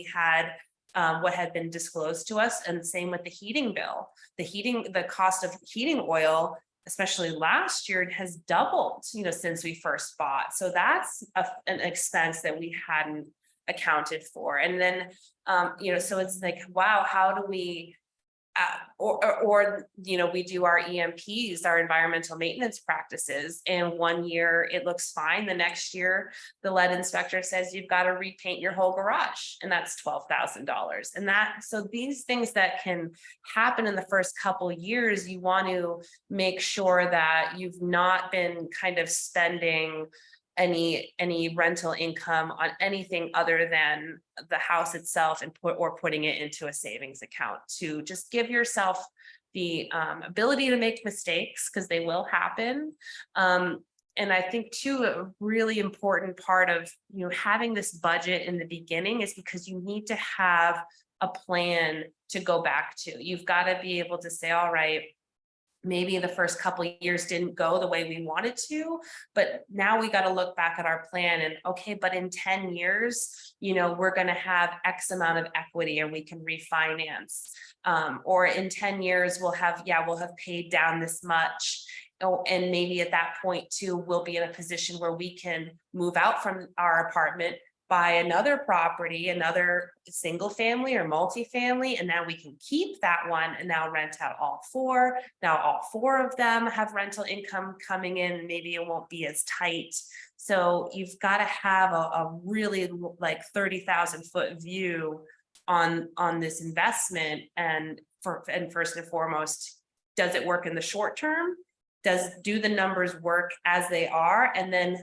had been disclosed to us, and same with the heating bill. The cost of heating oil, especially last year, has doubled, you know, since we first bought. So that's an expense that we hadn't accounted for. And then, you know, so it's like, wow, how do we, or, you know, we do our EMPs, our environmental maintenance practices, and one year it looks fine. The next year, the lead inspector says you've got to repaint your whole garage, and that's $12,000. And so these things that can happen in the first couple of years, you want to make sure that you've not been kind of spending any rental income on anything other than the house itself, and putting it into a savings account to just give yourself the ability to make mistakes, because they will happen. And I think too, a really important part of, you know, having this budget in the beginning is because you need to have a plan to go back to. You've got to be able to say, all right, maybe the first couple of years didn't go the way we wanted to, but now we got to look back at our plan and, okay, but in 10 years, you know, we're going to have X amount of equity and we can refinance. Or in 10 years, we'll have paid down this much. Oh, and maybe at that point too, we'll be in a position where we can move out from our apartment, buy another property, another single family or multifamily, and now we can keep that one and now rent out all four. Now all four of them have rental income coming in. Maybe it won't be as tight. So you've got to have a really like 30,000 foot view on this investment. And first and foremost, does it work in the short term? Do the numbers work as they are? And then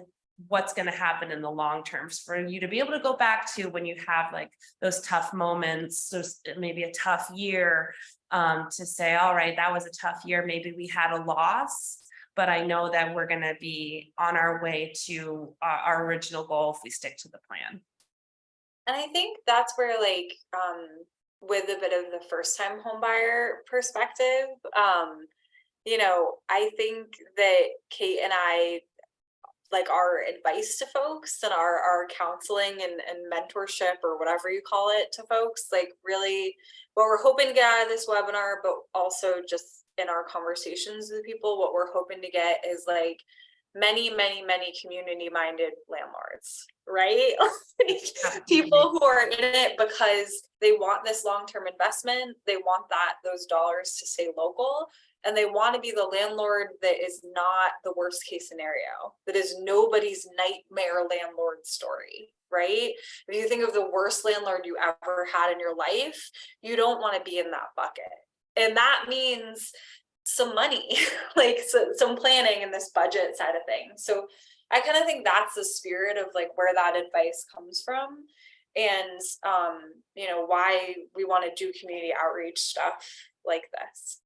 what's going to happen in the long term for you to be able to go back to when you have like those tough moments, so maybe a tough year, to say, all right, that was a tough year. Maybe we had a loss, but I know that we're going to be on our way to our original goal if we stick to the plan. And I think that's where, like, with a bit of the first time home buyer perspective, you know, I think that Kate and I, like, our advice to folks and our counseling and mentorship, or whatever you call it, to folks, like, really what we're hoping to get out of this webinar, but also just in our conversations with people, what we're hoping to get is like many community minded landlords, right? People who are in it because they want this long-term investment, they want those dollars to stay local, and they want to be the landlord that is not the worst case scenario, that is nobody's nightmare landlord story, right? If you think of the worst landlord you ever had in your life, you don't want to be in that bucket. And that means some money, like some planning in this budget side of things. So I kind of think that's the spirit of like where that advice comes from, and you know, why we want to do community outreach stuff like this.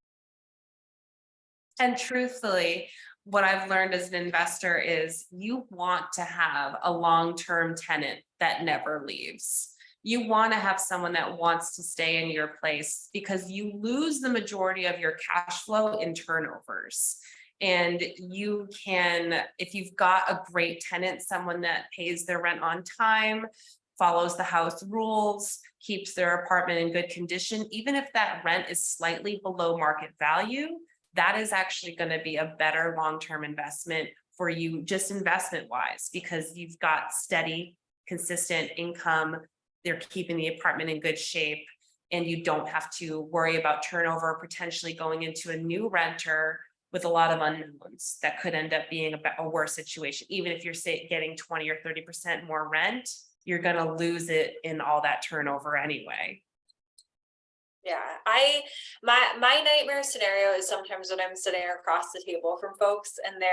And truthfully, what I've learned as an investor is you want to have a long-term tenant that never leaves. You want to have someone that wants to stay in your place, because you lose the majority of your cash flow in turnovers. And you can, if you've got a great tenant, someone that pays their rent on time, follows the house rules, keeps their apartment in good condition, even if that rent is slightly below market value, that is actually going to be a better long-term investment for you, just investment wise, because you've got steady, consistent income. They're keeping the apartment in good shape, and you don't have to worry about turnover, or potentially going into a new renter with a lot of unknowns that could end up being a worse situation. Even if you're getting 20 or 30% more rent, you're going to lose it in all that turnover anyway. Yeah, my nightmare scenario is sometimes when I'm sitting across the table from folks and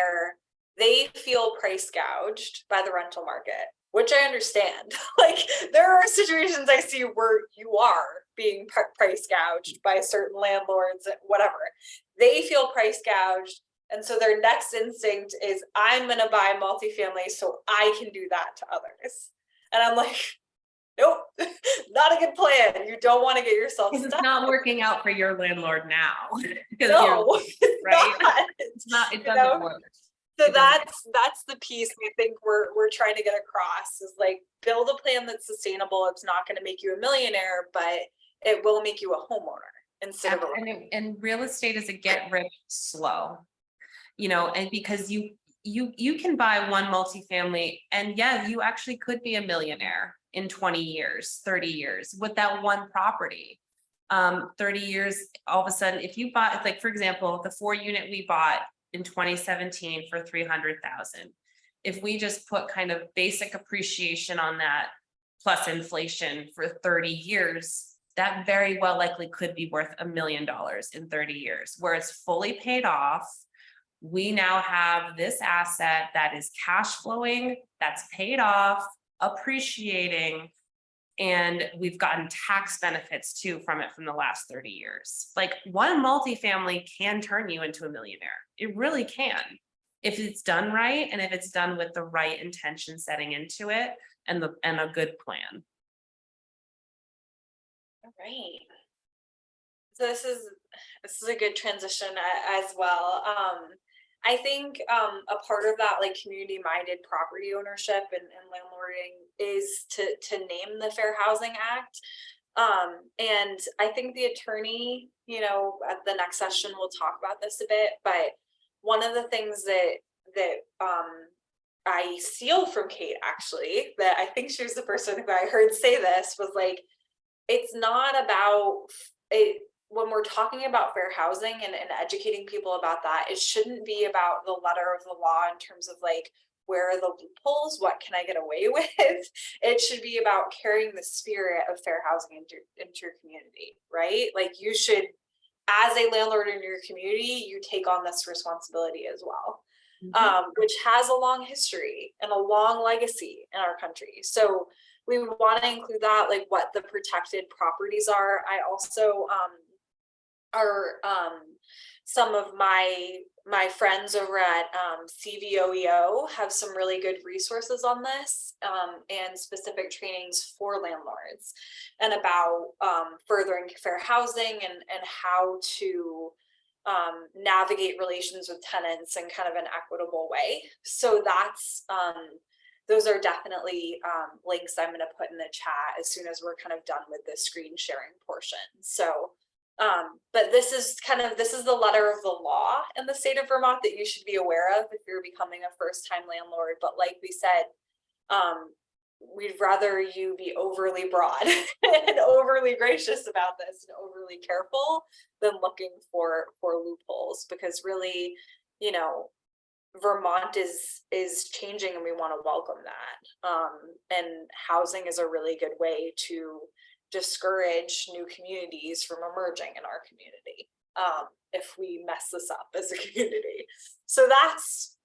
they feel price gouged by the rental market, which I understand. Like, there are situations I see where you are being price gouged by certain landlords, whatever. They feel price gouged, And so their next instinct is, I'm going to buy multifamily so I can do that to others. And I'm like, nope, not a good plan. You don't want to get yourself Because it's stuck. not working out for your landlord now. Because No, it's right? not. It's not, it You doesn't know? work. So It doesn't. that's the piece I think we're trying to get across, is like, build a plan that's sustainable. It's not going to make you a millionaire, but it will make you a homeowner instead of a And real estate is a get rich slow, and because you can buy one multifamily and yeah, you actually could be a millionaire in 20 years, 30 years with that one property. 30 years, all of a sudden, if you bought, like, for example, the 4-unit we bought in 2017 for 300,000. If we just put kind of basic appreciation on that plus inflation for 30 years, that very well likely could be worth $1 million in 30 years, where it's fully paid off. We now have this asset that is cash flowing, that's paid off, appreciating, and we've gotten tax benefits too from it from the last 30 years. Like, one multifamily can turn you into a millionaire. It really can, if it's done right and if it's done with the right intention setting into it and a good plan. All right. So this is a good transition as well. I think a part of that, like, community-minded property ownership and landlording is to name the Fair Housing Act. And I think the attorney, at the next session, we'll talk about this a bit. But one of the things that I steal from Kate, actually, that I think she was the person who I heard say this, was like, it's not about it. When we're talking about fair housing and educating people about that, it shouldn't be about the letter of the law in terms of like, where are the loopholes? What can I get away with? It should be about carrying the spirit of fair housing into your community, right? Like, you should, as a landlord in your community, you take on this responsibility as well, which has a long history and a long legacy in our country. So we want to include that, like what the protected properties are. I also some of my friends over at CVOEO have some really good resources on this, and specific trainings for landlords, and about furthering fair housing and how to navigate relations with tenants in kind of an equitable way. So that's those are definitely links I'm going to put in the chat as soon as we're kind of done with the screen sharing portion. So but this is the letter of the law in the state of Vermont that you should be aware of if you're becoming a first-time landlord. But like we said, we'd rather you be overly broad and overly gracious about this and overly careful than looking for loopholes, because really, Vermont is changing and we want to welcome that. And housing is a really good way to discourage new communities from emerging in our community, if we mess this up as a community. So that's,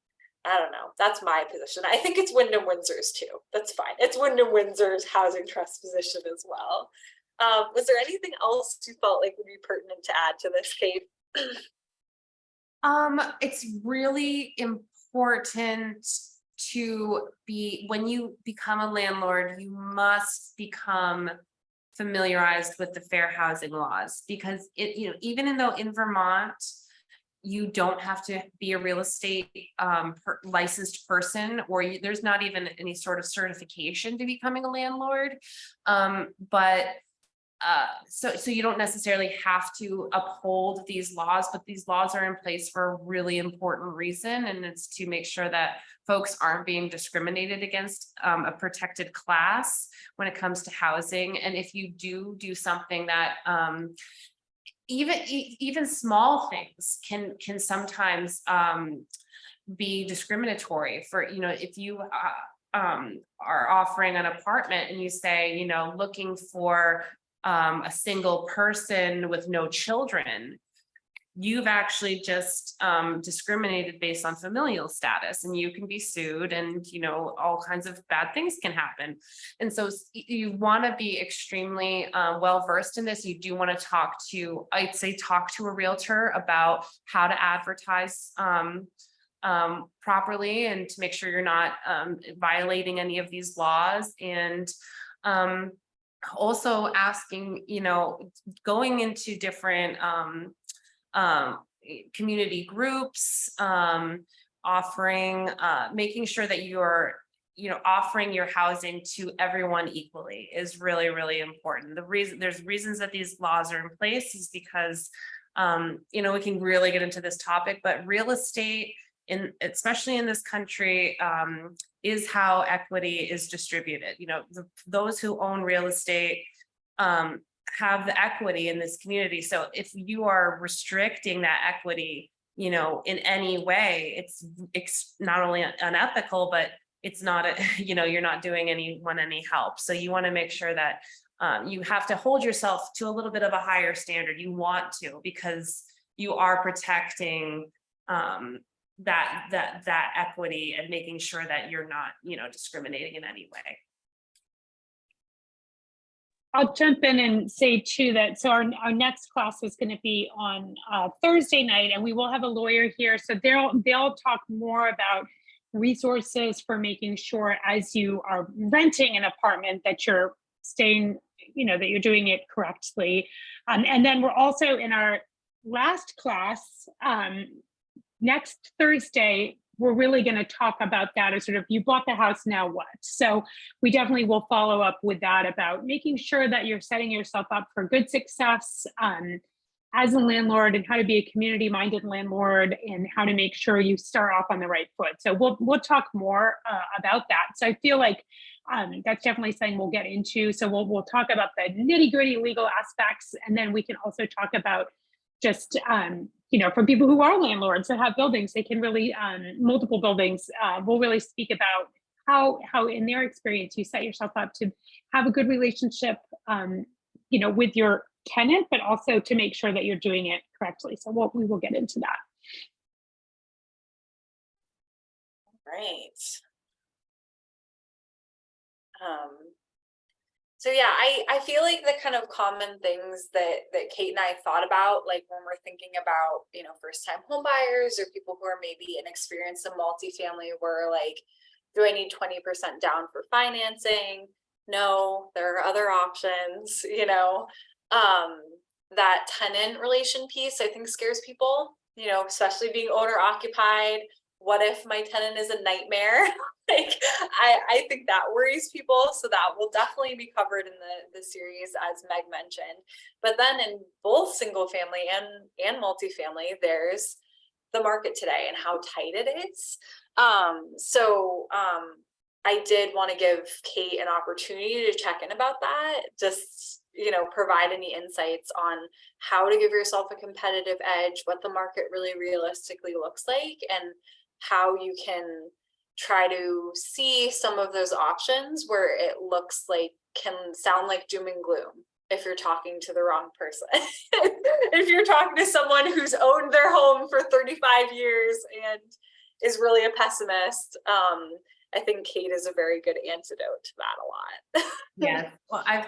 I don't know, that's my position. I think it's Windham Windsor's too. That's fine. It's Windham Windsor's housing trust position as well. Was there anything else you felt like would be pertinent to add to this, Kate? It's really important to be, when you become a landlord, you must become familiarized with the fair housing laws, because even though in Vermont you don't have to be a real estate licensed person, or there's not even any sort of certification to becoming a landlord, but so you don't necessarily have to uphold these laws, but these laws are in place for a really important reason, and it's to make sure that folks aren't being discriminated against, a protected class when it comes to housing. And if you do something that even small things can sometimes be discriminatory. For if you are offering an apartment and you say looking for a single person with no children, you've actually just discriminated based on familial status, and you can be sued, and all kinds of bad things can happen. And so you want to be extremely well versed in this. You do want to I'd say talk to a realtor about how to advertise properly, and to make sure you're not violating any of these laws. And also asking, going into different community groups, offering, making sure that you're, offering your housing to everyone equally is really, really important. There's reasons that these laws are in place is because, we can really get into this topic, but real estate, especially in this country, is how equity is distributed. Those who own real estate have the equity in this community. So if you are restricting that equity, in any way, it's not only unethical, but it's not, you're not doing anyone any help. So you want to make sure that you have to hold yourself to a little bit of a higher standard. You want to, because you are protecting that equity and making sure that you're not, discriminating in any way. I'll jump in and say too that our next class is going to be on Thursday night, and we will have a lawyer here, so they'll talk more about resources for making sure as you are renting an apartment that you're staying, that you're doing it correctly. And then we're also in our last class next Thursday. We're really going to talk about that as sort of, you bought the house, now what? So we definitely will follow up with that about making sure that you're setting yourself up for good success as a landlord, and how to be a community-minded landlord, and how to make sure you start off on the right foot. So we'll talk more about that. So I feel like that's definitely something we'll get into. So we'll talk about the nitty-gritty legal aspects, and then we can also talk about just for people who are landlords that have buildings, they can really multiple buildings. We'll really speak about how in their experience you set yourself up to have a good relationship, with your tenant, but also to make sure that you're doing it correctly. So we will get into that. Right. So yeah, I feel like the kind of common things that Kate and I thought about, like when we're thinking about, first time home buyers or people who are maybe inexperienced in multifamily, were like, do I need 20% down for financing? No, there are other options, that tenant relation piece, I think, scares people, especially being owner occupied. What if my tenant is a nightmare? I think that worries people. So that will definitely be covered in the series, as Meg mentioned. But then in both single family and multifamily, there's the market today and how tight it is. I did want to give Kate an opportunity to check in about that. Just, provide any insights on how to give yourself a competitive edge, what the market really realistically looks like, and how you can try to see some of those options where it looks like can sound like doom and gloom if you're talking to the wrong person. If you're talking to someone who's owned their home for 35 years and is really a pessimist, I think Kate is a very good antidote to that a lot. Yes. Well, I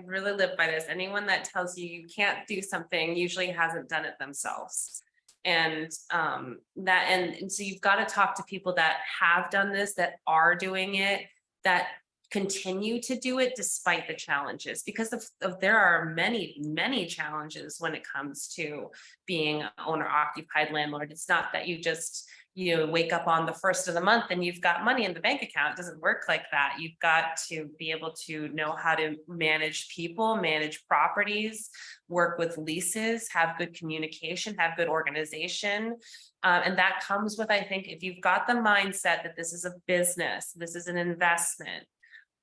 really live by this. Anyone that tells you can't do something usually hasn't done it themselves. And so you've got to talk to people that have done this, that are doing it, that continue to do it despite the challenges, because there are many challenges when it comes to being an owner occupied landlord. It's not that you just wake up on the first of the month and you've got money in the bank account. It doesn't work like that. You've got to be able to know how to manage people, manage properties, work with leases, have good communication, have good organization. And that comes with, I think, if you've got the mindset that this is a business, this is an investment,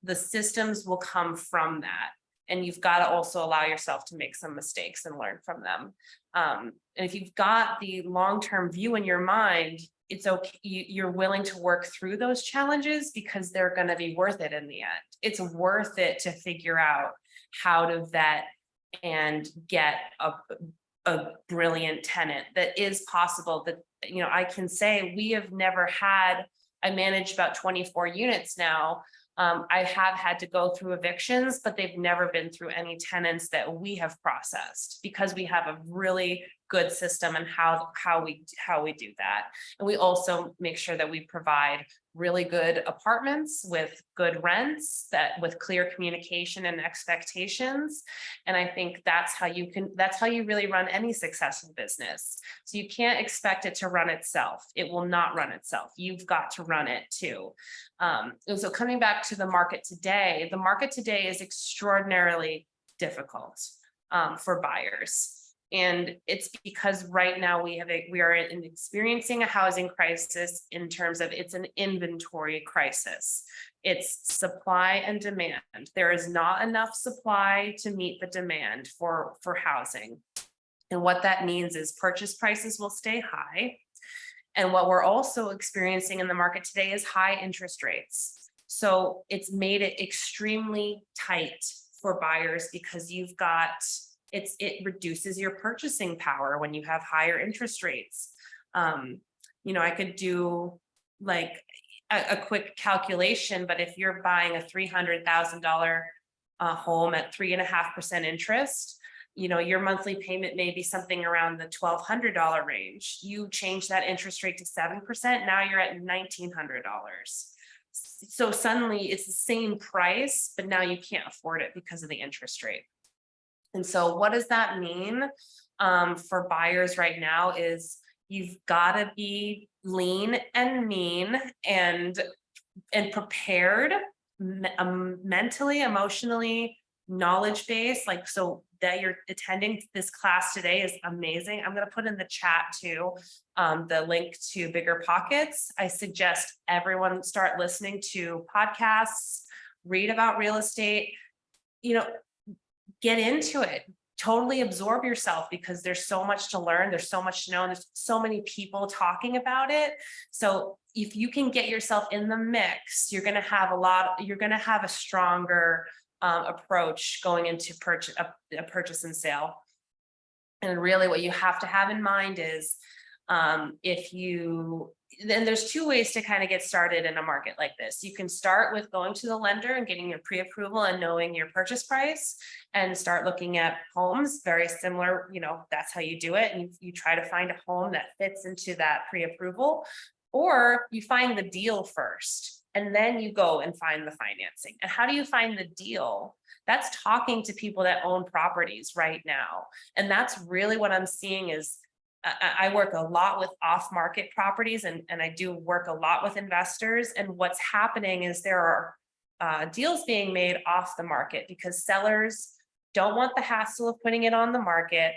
the systems will come from that. And you've got to also allow yourself to make some mistakes and learn from them. And if you've got the long-term view in your mind, it's okay. You're willing to work through those challenges because they're going to be worth it in the end. It's worth it to figure out how to vet and get a brilliant tenant that is possible. That, you know, I can say we have never had, I manage about 24 units now. I have had to go through evictions, but they've never been through any tenants that we have processed, because we have a really good system and how we do that. And we also make sure that we provide really good apartments with good rents, that with clear communication and expectations. And I think that's how you really run any successful business. So you can't expect it to run itself. It will not run itself. You've got to run it too. And so coming back to the market today is extraordinarily difficult for buyers. And it's because right now we are experiencing a housing crisis in terms of it's an inventory crisis. It's supply and demand. There is not enough supply to meet the demand for housing. And what that means is purchase prices will stay high. And what we're also experiencing in the market today is high interest rates. So it's made it extremely tight for buyers, because it reduces your purchasing power when you have higher interest rates. You know, I could do like a quick calculation, but if you're buying a $300,000 home at 3.5% interest, you know, your monthly payment may be something around the $1,200 range. You change that interest rate to 7%, now you're at $1,900. So suddenly it's the same price, but now you can't afford it because of the interest rate. And so what does that mean for buyers right now is you've got to be lean and mean and prepared mentally, emotionally, knowledge-based, like, so that you're attending this class today is amazing. I'm going to put in the chat too the link to Bigger Pockets. I suggest everyone start listening to podcasts, read about real estate, you know, get into it, totally absorb yourself, because there's so much to learn, there's so much to know, and there's so many people talking about it. So if you can get yourself in the mix, you're going to have a stronger approach going into a purchase and sale. And really what you have to have in mind is then there's two ways to kind of get started in a market like this. You can start with going to the lender and getting your pre-approval and knowing your purchase price, and start looking at homes very similar. You know, that's how you do it. And you try to find a home that fits into that pre-approval, or you find the deal first, and then you go and find the financing. And how do you find the deal? That's talking to people that own properties right now. And that's really what I'm seeing is I work a lot with off-market properties, and I do work a lot with investors. And what's happening is there are deals being made off the market because sellers don't want the hassle of putting it on the market.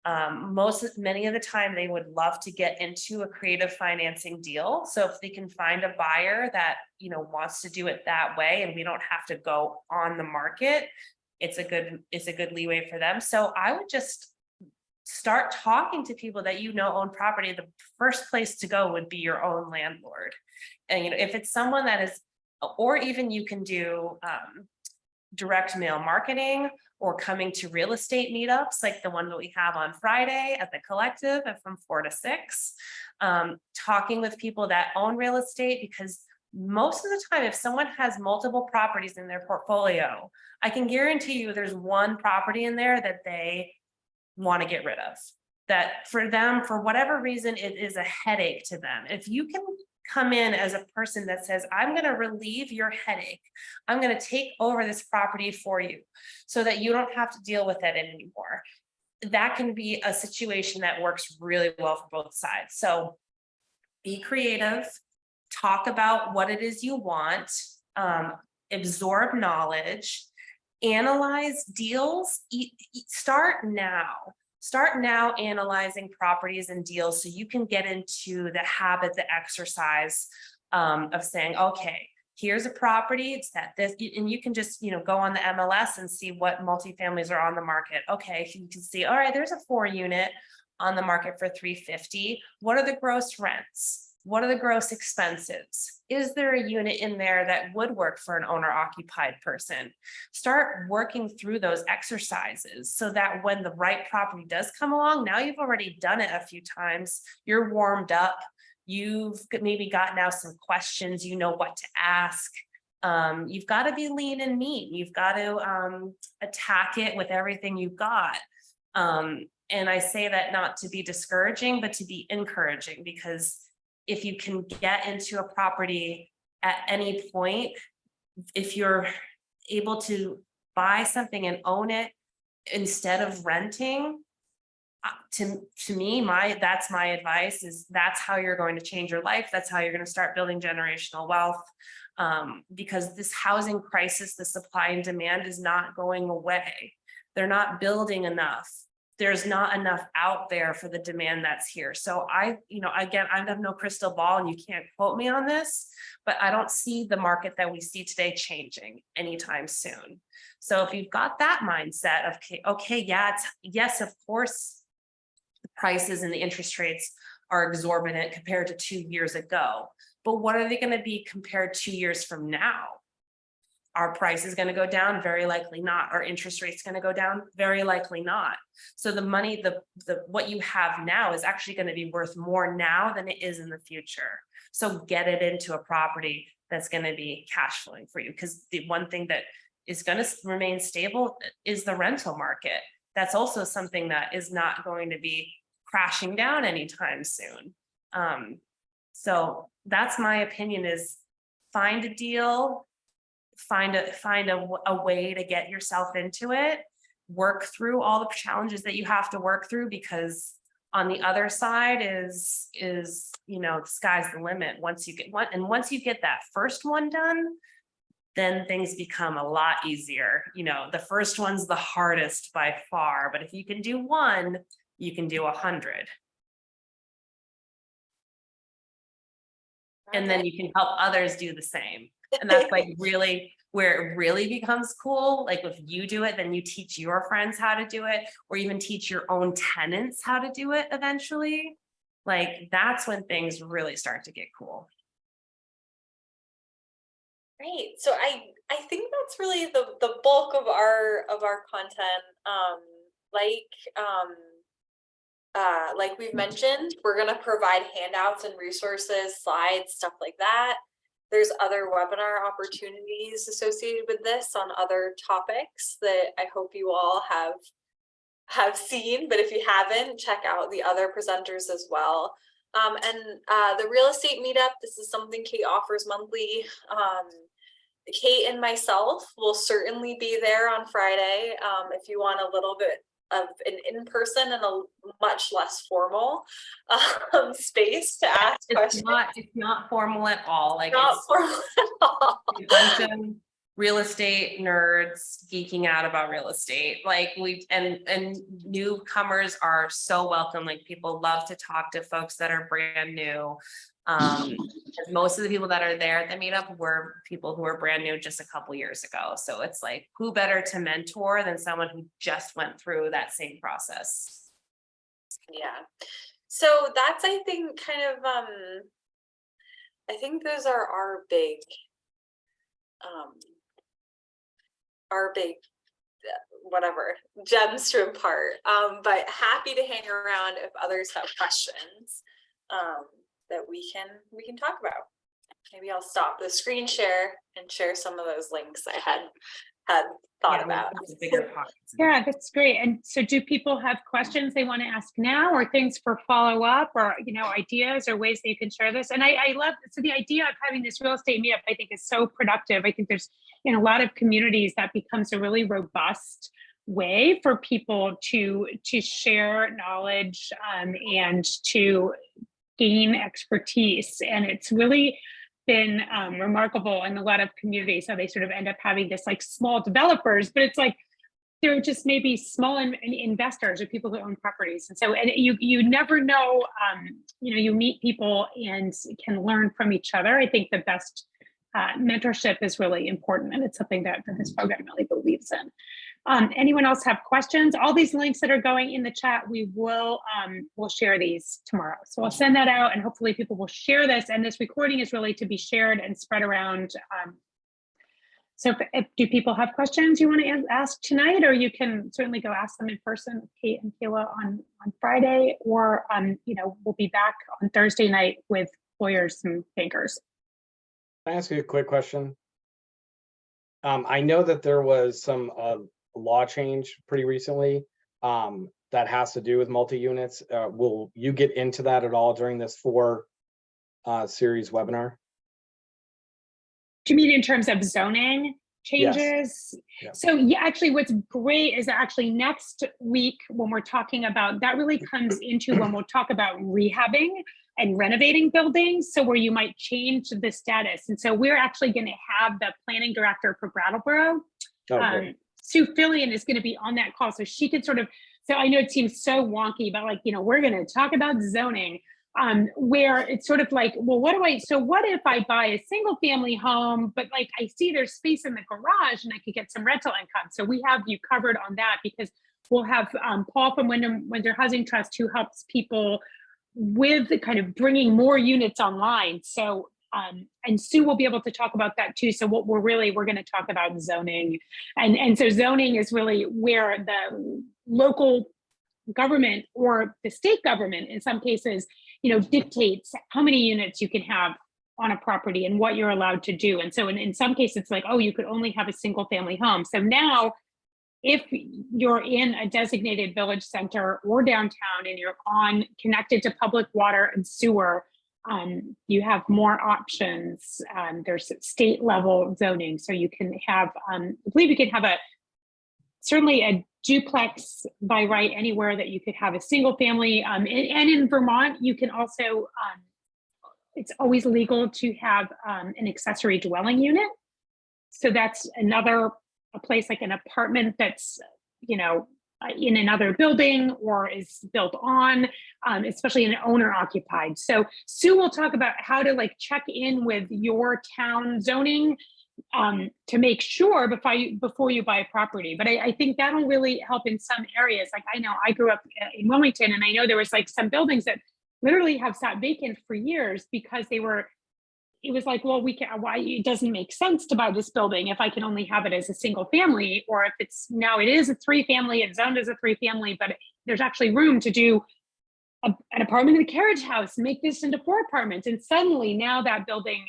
Many of the time they would love to get into a creative financing deal. So if they can find a buyer that, you know, wants to do it that way, and we don't have to go on the market, it's a good leeway for them. So I would just start talking to people that you know own property. The first place to go would be your own landlord. And, you know, if it's someone that is, or even you can do direct mail marketing, or coming to real estate meetups like the one that we have on Friday at the Collective from 4 to 6, talking with people that own real estate, because most of the time, if someone has multiple properties in their portfolio, I can guarantee you there's one property in there that they want to get rid of, that for them, for whatever reason, it is a headache to them. If you can come in as a person that says, I'm going to relieve your headache, I'm going to take over this property for you so that you don't have to deal with it anymore, that can be a situation that works really well for both sides. So be creative, talk about what it is you want, absorb knowledge, analyze deals. Start now analyzing properties and deals, so you can get into the habit, the exercise of saying, okay, here's a property, it's that this, and you can just, you know, go on the MLS and see what multifamilies are on the market. Okay, you can see, all right, there's a 4-unit on the market for $350. What are the gross rents? What are the gross expenses? Is there a unit in there that would work for an owner occupied person? Start working through those exercises so that when the right property does come along, now you've already done it a few times, you're warmed up, you've maybe got now some questions, you know what to ask. You've got to be lean and mean. You've got to attack it with everything you've got. And I say that not to be discouraging, but to be encouraging, because if you can get into a property at any point, if you're able to buy something and own it instead of renting, to me, that's my advice, is that's how you're going to change your life. That's how you're going to start building generational wealth. Because this housing crisis, the supply and demand is not going away. They're not building enough. There's not enough out there for the demand that's here. So again, I have no crystal ball and you can't quote me on this, but I don't see the market that we see today changing anytime soon. So if you've got that mindset of, okay, yes, of course, the prices and the interest rates are exorbitant compared to 2 years ago, but what are they going to be compared 2 years from now? Our price is going to go down? Very likely not. Our interest rate's going to go down? Very likely not. So the money, what you have now is actually going to be worth more now than it is in the future. So get it into a property that's going to be cash flowing for you. Because the one thing that is going to remain stable is the rental market. That's also something that is not going to be crashing down anytime soon. So that's my opinion, is find a deal, find a way to get yourself into it, work through all the challenges that you have to work through, because on the other side is the sky's the limit. Once you get one, and once you get that first one done, then things become a lot easier. The first one's the hardest by far, but if you can do one, you can do 100. And then you can help others do the same. And that's like really where it really becomes cool. Like if you do it, then you teach your friends how to do it, or even teach your own tenants how to do it eventually. Like that's when things really start to get cool. Right. So I think that's really the bulk of our content. Like we've mentioned, we're going to provide handouts and resources, slides, stuff like that. There's other webinar opportunities associated with this on other topics that I hope you all have seen, but if you haven't, check out the other presenters as well. The real estate meetup, this is something Kate offers monthly. Kate and myself will certainly be there on Friday. If you want a little bit of an in-person and a much less formal space to ask questions. It's not formal at all. Like not formal at all. A bunch of real estate nerds geeking out about real estate. Like and newcomers are so welcome. Like people love to talk to folks that are brand new. Most of the people that are there at the meetup were people who were brand new just a couple years ago. So it's like, who better to mentor than someone who just went through that same process? Yeah. So that's, I think, kind of, I think those are our big whatever gems to impart. But happy to hang around if others have questions. That we can talk about. Maybe I'll stop the screen share and share some of those links I had thought about. Yeah, that's great. And so do people have questions they want to ask now, or things for follow up, or ideas or ways that you can share this? And I love, so the idea of having this real estate meetup, I think, is so productive. I think there's in a lot of communities that becomes a really robust way for people to share knowledge and to gain expertise. And it's really been remarkable in a lot of communities how they sort of end up having this like small developers, but it's like they're just maybe small investors or people who own properties. And so, and you never know, you meet people and can learn from each other. I think the best mentorship is really important, and it's something that this program really believes in. Anyone else have questions? All these links that are going in the chat, we will we'll share these tomorrow. So I'll send that out and hopefully people will share this. And this recording is really to be shared and spread around. So do people have questions you want to ask tonight, or you can certainly go ask them in person with Kate and Kayla on Friday, or you know, we'll be back on Thursday night with lawyers and bankers. Can I ask you a quick question? I know that there was some law change pretty recently that has to do with multi-units. Will you get into that at all during this 4 series webinar? Do you mean in terms of zoning changes? Yes. So yeah, actually what's great is that actually next week when we're talking about, that really comes into when we'll talk about rehabbing and renovating buildings. So where you might change the status. And so we're actually going to have the planning director for Brattleboro, Sue Fillion, is going to be on that call. So she could sort of, so I know it seems so wonky, but like, you know, we're going to talk about zoning. Where it's sort of like, well, what if I buy a single family home, but like I see there's space in the garage and I could get some rental income. So we have you covered on that, because we'll have Paul from Windham, Windsor Housing Trust, who helps people with the kind of bringing more units online. So, and Sue will be able to talk about that too. So what we're going to talk about zoning. And so zoning is really where the local government or the state government in some cases, you know, dictates how many units you can have on a property and what you're allowed to do. And so in some cases, it's like, oh, you could only have a single family home. So now if you're in a designated village center or downtown and you're connected to public water and sewer, you have more options. There's state level zoning. So you can have, I believe you can have certainly a duplex by right anywhere that you could have a single family. And in Vermont, you can also, it's always legal to have an accessory dwelling unit. So that's a place like an apartment that's, you know, in another building or is built on, especially an owner occupied. So Sue will talk about how to like check in with your town zoning to make sure before you buy a property. But I think that'll really help in some areas. Like I know I grew up in Wilmington, and I know there was like some buildings that literally have sat vacant for years because it was like, well, why it doesn't make sense to buy this building if I can only have it as a single family, or if it is a 3-family, it's zoned as a 3-family, but there's actually room to do an apartment in a carriage house, make this into 4 apartments. And suddenly now that building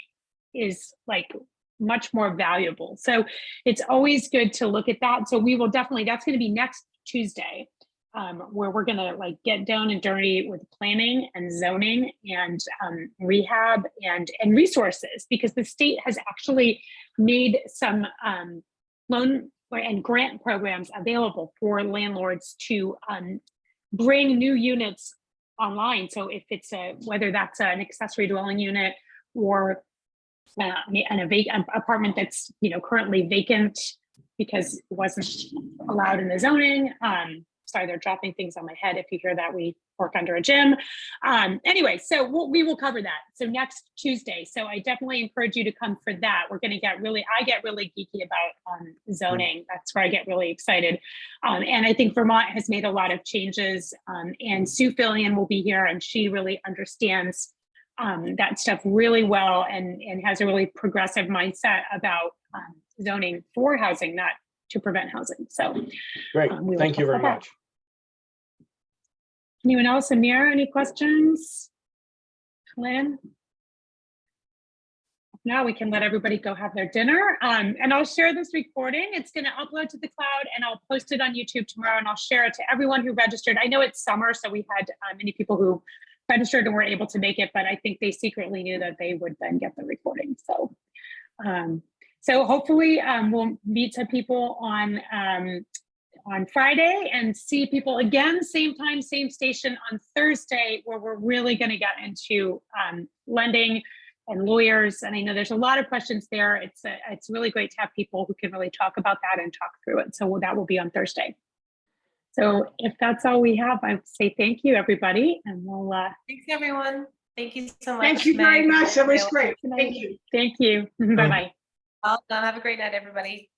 is like much more valuable. So it's always good to look at that. So we will definitely, that's going to be next Tuesday, where we're going to like get down and dirty with planning and zoning and rehab and resources, because the state has actually made some loan and grant programs available for landlords to bring new units online. So if it's whether that's an accessory dwelling unit or an apartment that's, you know, currently vacant because it wasn't allowed in the zoning. Sorry, they're dropping things on my head. If you hear that, we work under a gym. Anyway, so we will cover that. So next Tuesday. So I definitely encourage you to come for that. We're going to I get really geeky about zoning. That's where I get really excited. And I think Vermont has made a lot of changes. And Sue Fillion will be here, and she really understands that stuff really well and has a really progressive mindset about zoning for housing, not to prevent housing. So great. Thank you very much. Anyone else? Amir, any questions? Lynn? Now we can let everybody go have their dinner. And I'll share this recording. It's going to upload to the cloud, and I'll post it on YouTube tomorrow, and I'll share it to everyone who registered. I know it's summer, so we had many people who registered and weren't able to make it, but I think they secretly knew that they would then get the recording. So, so hopefully we'll meet some people on Friday and see people again, same time, same station on Thursday, where we're really going to get into lending and lawyers. And I know there's a lot of questions there. It's really great to have people who can really talk about that and talk through it. So that will be on Thursday. So if that's all we have, I would say thank you, everybody, and we'll. Thanks, everyone. Thank you so much. Thank you very much. That was great. Thank you. Thank you. Bye bye. All done. Have a great night, everybody.